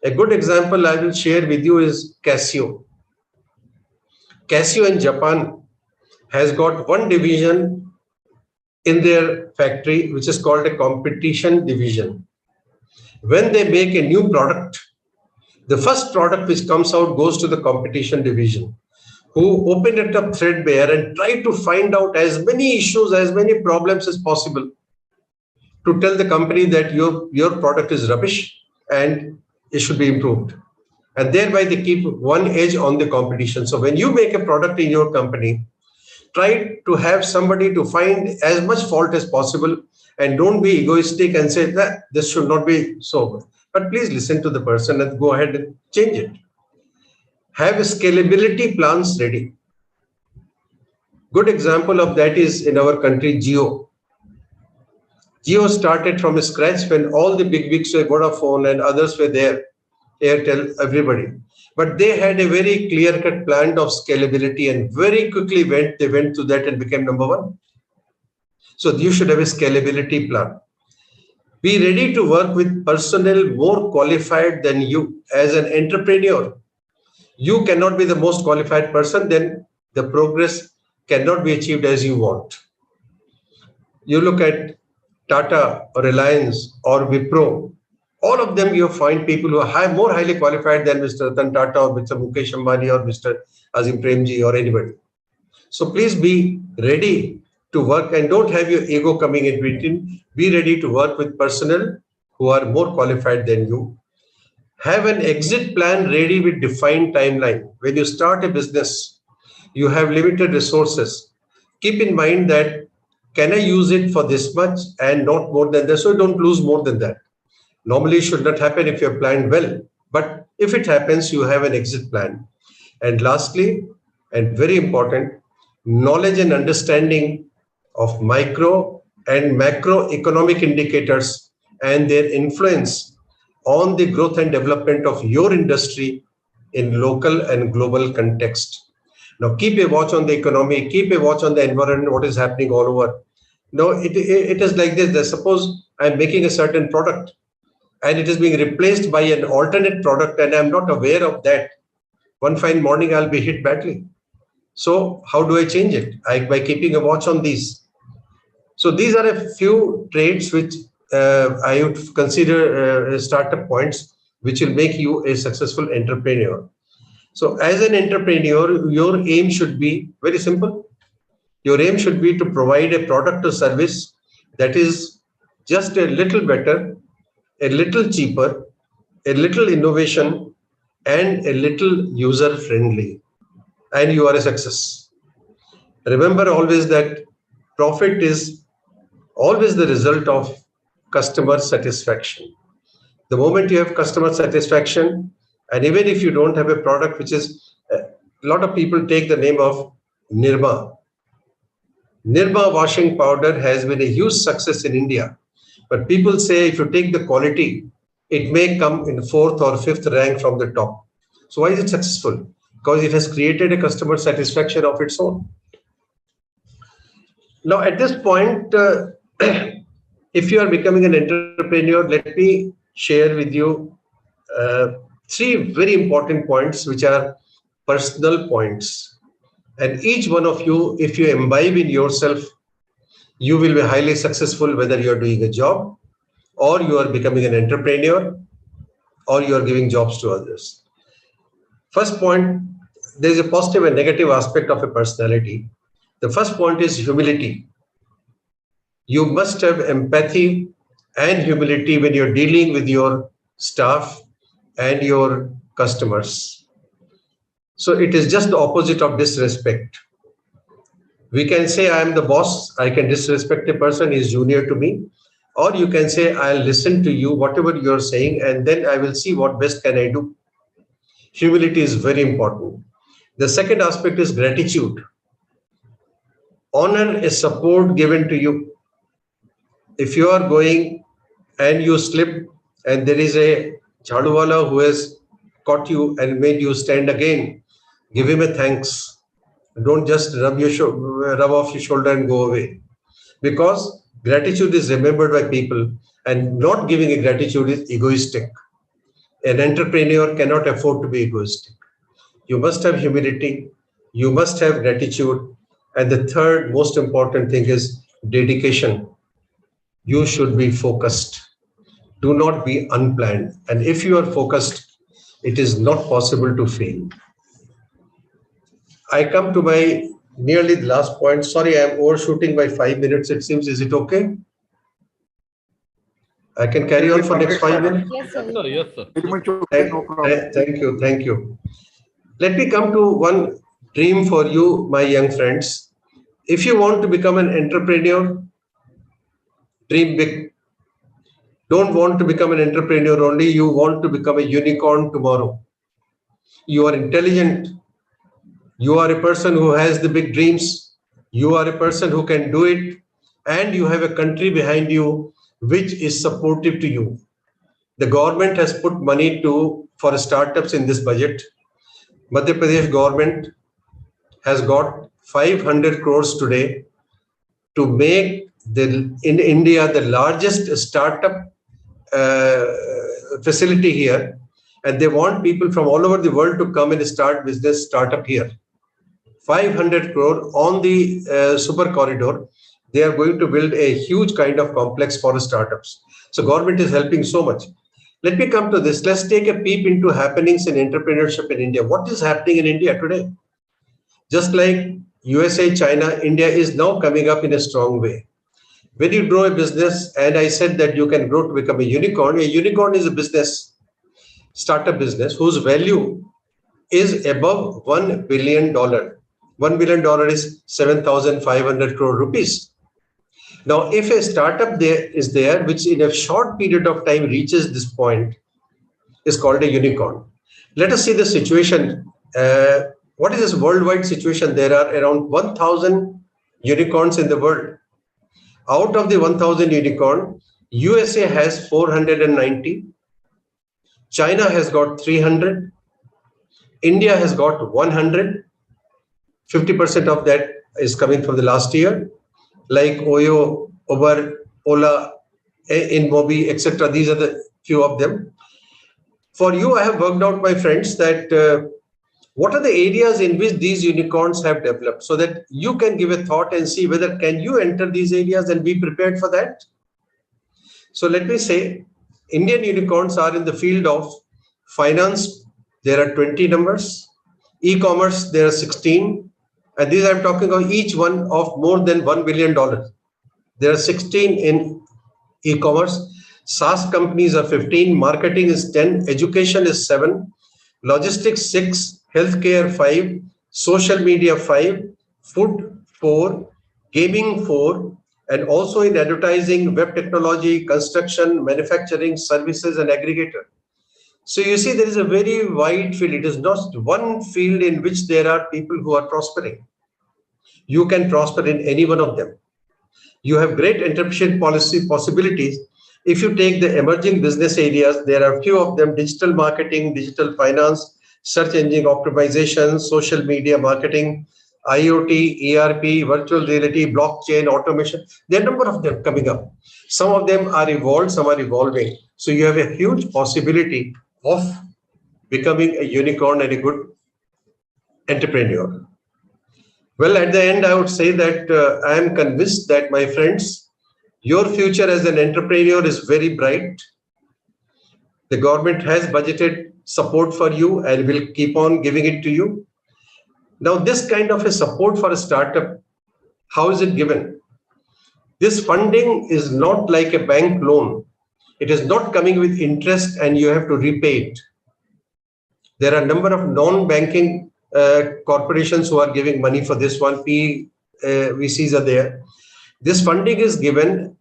A good example I will share with you is Casio. Casio in Japan has got one division in their factory which is called a competition division. When they make a new product, the first product which comes out goes to the competition division, who open it up threadbare and try to find out as many issues, as many problems as possible, to tell the company that your product is rubbish and it should be improved. And thereby they keep one edge on the competition. So when you make a product in your company, try to have somebody to find as much fault as possible, and don't be egoistic and say that this should not be so. But please listen to the person and go ahead and change it. Have scalability plans ready. Good example of that is in our country, Jio. Jio started from scratch when all the big wigs were Vodafone and others were there, Airtel, everybody. But they had a very clear-cut plan of scalability, and very quickly they went to that and became number 1. So you should have a scalability plan. Be ready to work with personnel more qualified than you. As an entrepreneur, you cannot be the most qualified person, then the progress cannot be achieved as you want. You look at Tata or Reliance or Wipro, all of them you find people who are more highly qualified than Mr. Ratan Tata or Mr. Mukesh Ambani or Mr. Azim Premji or anybody. So please be ready to work and don't have your ego coming in between. Be ready to work with personnel who are more qualified than you. Have an exit plan ready with defined timeline. When you start a business, you have limited resources. Keep in mind that, can I use it for this much and not more than this, so don't lose more than that. Normally, it should not happen if you're planned well, but if it happens, you have an exit plan. And lastly, and very important, knowledge and understanding of micro and macroeconomic indicators and their influence on the growth and development of your industry in local and global context. Now, keep a watch on the economy, keep a watch on the environment, what is happening all over. Now, it is like this, that suppose I'm making a certain product and it is being replaced by an alternate product and I'm not aware of that. One fine morning, I'll be hit badly. So how do I change it? By keeping a watch on these. So these are a few traits which I would consider startup points which will make you a successful entrepreneur. So as an entrepreneur, your aim should be very simple. Your aim should be to provide a product or service that is just a little better, a little cheaper, a little innovation, and a little user friendly, and you are a success. Remember always that profit is always the result of customer satisfaction. The moment you have customer satisfaction, and even if you don't have a product, which is, a lot of people take the name of Nirma. Nirma washing powder has been a huge success in India. But people say if you take the quality, it may come in 4th or 5th rank from the top. So why is it successful? because it has created a customer satisfaction of its own. Now, at this point, if you are becoming an entrepreneur, let me share with you three very important points, which are personal points. And each one of you, if you imbibe in yourself, you will be highly successful, whether you are doing a job or you are becoming an entrepreneur or you are giving jobs to others. First point, there is a positive and negative aspect of a personality. The first point is humility. You must have empathy and humility when you're dealing with your staff and your customers. So it is just the opposite of disrespect. We can say I am the boss, I can disrespect a person who is junior to me, or you can say I'll listen to you, whatever you're saying, and then I will see what best can I do. Humility is very important. The second aspect is gratitude. Honor is support given to you. If you are going and you slip and there is a jhaduwala who has caught you and made you stand again, give him a thanks. Don't just rub off your shoulder and go away. Because gratitude is remembered by people, and not giving a gratitude is egoistic. An entrepreneur cannot afford to be egoistic. You must have humility, you must have gratitude, and the third most important thing is dedication. You should be focused. Do not be unplanned. And if you are focused, it is not possible to fail. I come to my nearly the last point. Sorry, I am overshooting by 5 minutes, it seems. Is it okay? I can carry on for next 5 minutes? Yes, sir. Yes, sir. Very much okay, no problem. Thank you. Let me come to one dream for you, my young friends. If you want to become an entrepreneur, dream big. Don't want to become an entrepreneur only, you want to become a unicorn tomorrow. You are intelligent. You are a person who has the big dreams. You are a person who can do it. And you have a country behind you which is supportive to you. The government has put money for startups in this budget. Madhya Pradesh government has got 500 crores today to make in India the largest startup facility here, and they want people from all over the world to come and start business startup here. 500 crore on the super corridor. They are going to build a huge kind of complex for startups. So government is helping so much. Let me come to this. Let's take a peep into happenings in entrepreneurship in India. What is happening in India today? Just like USA, China, India is now coming up in a strong way. When you grow a business, and I said that you can grow to become a unicorn is a business, startup business, whose value is above $1 billion. $1 billion is 7,500 crore rupees. Now, if a startup is there, which in a short period of time reaches this point, is called a unicorn. Let us see the situation. What is this worldwide situation? There are around 1,000 unicorns in the world. Out of the 1,000 unicorn, USA has 490. China has got 300. India has got 100. 50% of that is coming from the last year, like Oyo, Uber, Ola, InMobi, etc. These are the few of them. For you, I have worked out, my friends, that what are the areas in which these unicorns have developed, so that you can give a thought and see whether can you enter these areas and be prepared for that. So let me say, Indian unicorns are in the field of finance. There are 20 numbers. E-commerce, there are 16. And these I'm talking of each one of more than $1 billion. There are 16 in e-commerce. SaaS companies are 15. Marketing is 10. Education is 7. Logistics 6. Healthcare 5. Social media 5. Food 4. Gaming 4. And also in advertising, web technology, construction, manufacturing, services, and aggregator. So you see, there is a very wide field. It is not one field in which there are people who are prospering. You can prosper in any one of them. You have great entrepreneurship policy possibilities. If you take the emerging business areas, there are a few of them: digital marketing, digital finance, search engine optimization, social media marketing, IoT, ERP, virtual reality, blockchain, automation. There are a number of them coming up. Some of them are evolved, some are evolving. So you have a huge possibility of becoming a unicorn and a good entrepreneur. Well, at the end, I would say that I am convinced that, my friends, your future as an entrepreneur is very bright. The government has budgeted support for you and will keep on giving it to you. Now, this kind of a support for a startup, how is it given? This funding is not like a bank loan. It is not coming with interest and you have to repay it. There are a number of non-banking corporations who are giving money for this one. VCs are there. This funding is given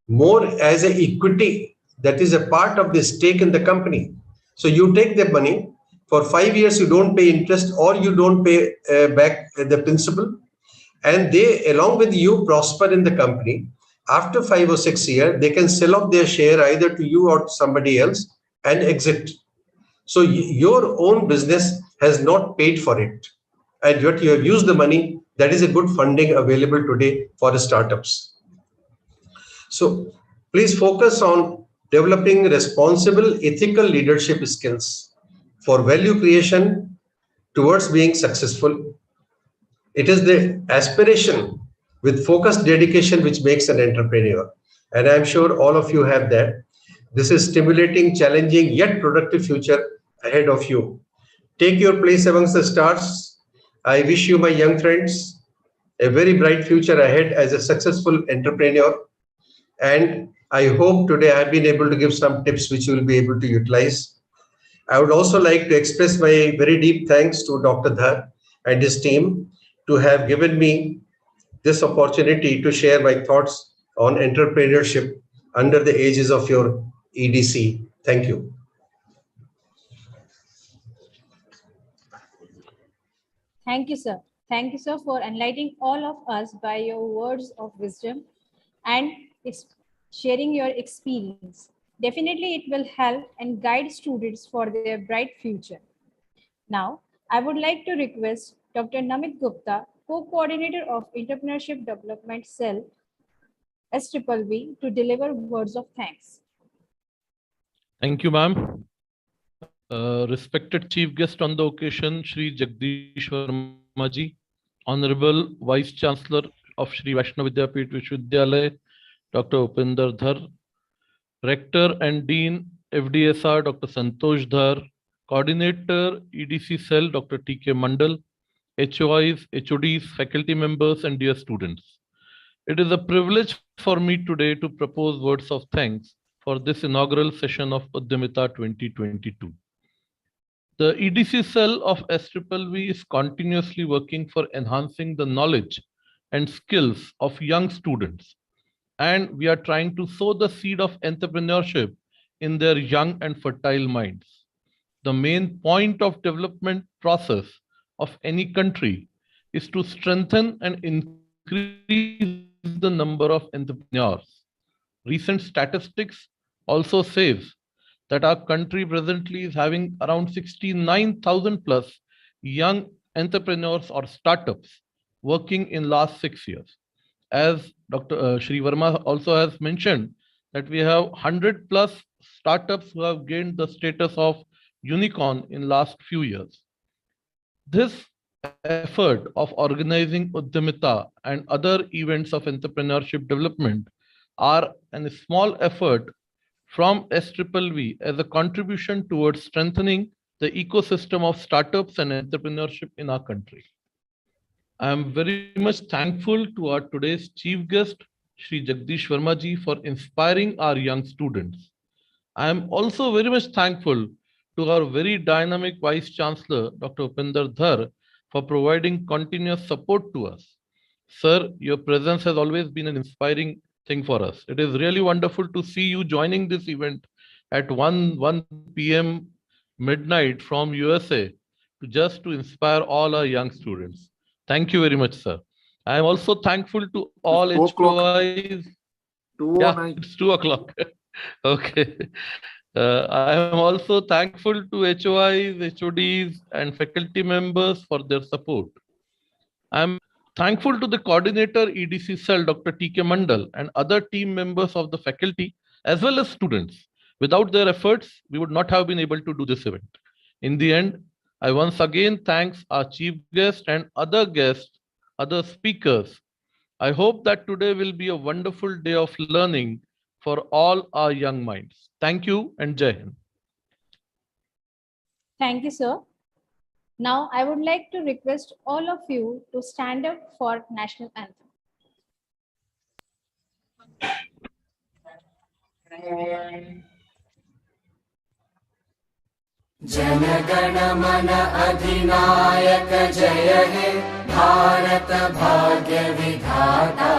more as an equity that is a part of the stake in the company. So you take the money for 5 years, you don't pay interest or you don't pay back the principal, and they, along with you, prosper in the company. After 5 or 6 years, they can sell off their share either to you or to somebody else and exit. So your own business has not paid for it, and yet you have used the money. That is a good funding available today for the startups. So please focus on developing responsible, ethical leadership skills for value creation towards being successful. It is the aspiration with focused dedication which makes an entrepreneur. And I'm sure all of you have that. This is stimulating, challenging, yet productive future ahead of you. Take your place amongst the stars. I wish you, my young friends, a very bright future ahead as a successful entrepreneur. And I hope today I've been able to give some tips which you will be able to utilize. I would also like to express my very deep thanks to Dr. Dhar and his team to have given me this opportunity to share my thoughts on entrepreneurship under the aegis of your EDC. Thank you. Thank you, sir. Thank you, sir, for enlightening all of us by your words of wisdom and sharing your experience. Definitely, it will help and guide students for their bright future. Now, I would like to request Dr. Namit Gupta, Co-Coordinator of Entrepreneurship Development Cell, SVV, to deliver words of thanks. Thank you, ma'am. Respected Chief Guest on the occasion, Shri Jagdish Verma ji, Honorable Vice Chancellor of Shri Vaishnav Vidyapith Vishwavidyalaya, Dr. Upinder Dhar, Rector and Dean, FDSR, Dr. Santosh Dhar, Coordinator, EDC Cell, Dr. T.K. Mandal, HOIs, HODs, faculty members, and dear students. It is a privilege for me today to propose words of thanks for this inaugural session of Udhyamita 2022. The EDC cell of SVV is continuously working for enhancing the knowledge and skills of young students. And we are trying to sow the seed of entrepreneurship in their young and fertile minds. The main point of development process of any country is to strengthen and increase the number of entrepreneurs. Recent statistics also says that our country presently is having around 69,000 plus young entrepreneurs or startups working in last 6 years. As Dr. Shri Verma also has mentioned, that we have 100 plus startups who have gained the status of unicorn in last few years. This effort of organizing Udhyamita and other events of entrepreneurship development are a small effort from SVV as a contribution towards strengthening the ecosystem of startups and entrepreneurship in our country. I am very much thankful to our today's chief guest, Shri Jagdish Verma ji, for inspiring our young students. I am also very much thankful to our very dynamic Vice Chancellor, Dr. Upinder Dhar, for providing continuous support to us. Sir, your presence has always been an inspiring thing for us. It is really wonderful to see you joining this event at 1 p.m. midnight from USA to inspire all our young students. Thank you very much, sir. I am also thankful to all HOIs. Yeah, it's 2 o'clock. Okay. I am also thankful to HOIs, HODs, and faculty members for their support. I'm thankful to the coordinator EDC cell, Dr. T.K. Mandal, and other team members of the faculty, as well as students. Without their efforts, we would not have been able to do this event. In the end, I once again thanks our chief guest and other guests, other speakers. I hope that today will be a wonderful day of learning for all our young minds. Thank you and Jai Hind. Thank you, sir. Now, I would like to request all of you to stand up for national anthem. जनगण मन अधिनायक जय हे भारत भाग्य विधाता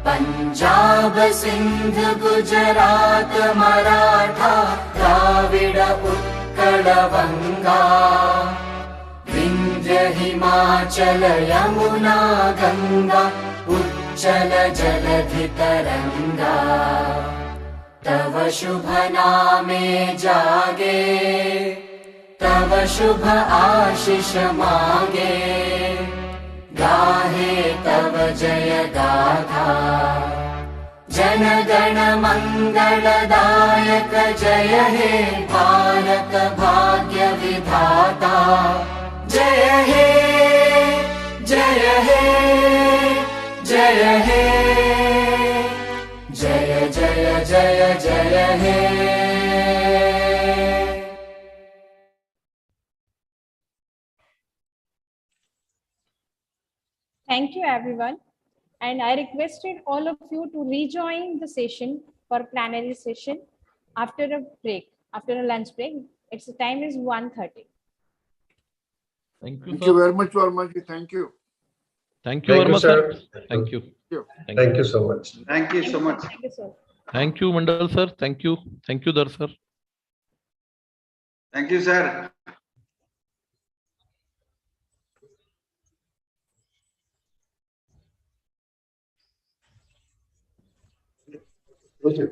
पंजाब सिंध गुजरात मराठा द्राविड उत्कल बंगा विंध्य हिमाचल यमुना गंगा उच्चल जलधि तरंगा तव शुभ नामे जागे तव शुभ आशीष मागे गाहे तव जय गाथा जन गण मंगलदायक जय हे भारत भाग्य विधाता जय हे जय हे जय हे जय जय जय जय हे Thank you, everyone. And I requested all of you to rejoin the session for plenary session after a break, after a lunch break. Its time is 1:30. Thank you, Thank sir. you very much, Varmaji. Thank you. Thank you, Thank you, Verma sir. sir. Thank you. Thank you so much. Thank you so much. Thank you, sir. Thank you, Mandal sir. Thank you. Thank you, Dar sir. Thank you, sir. Okay.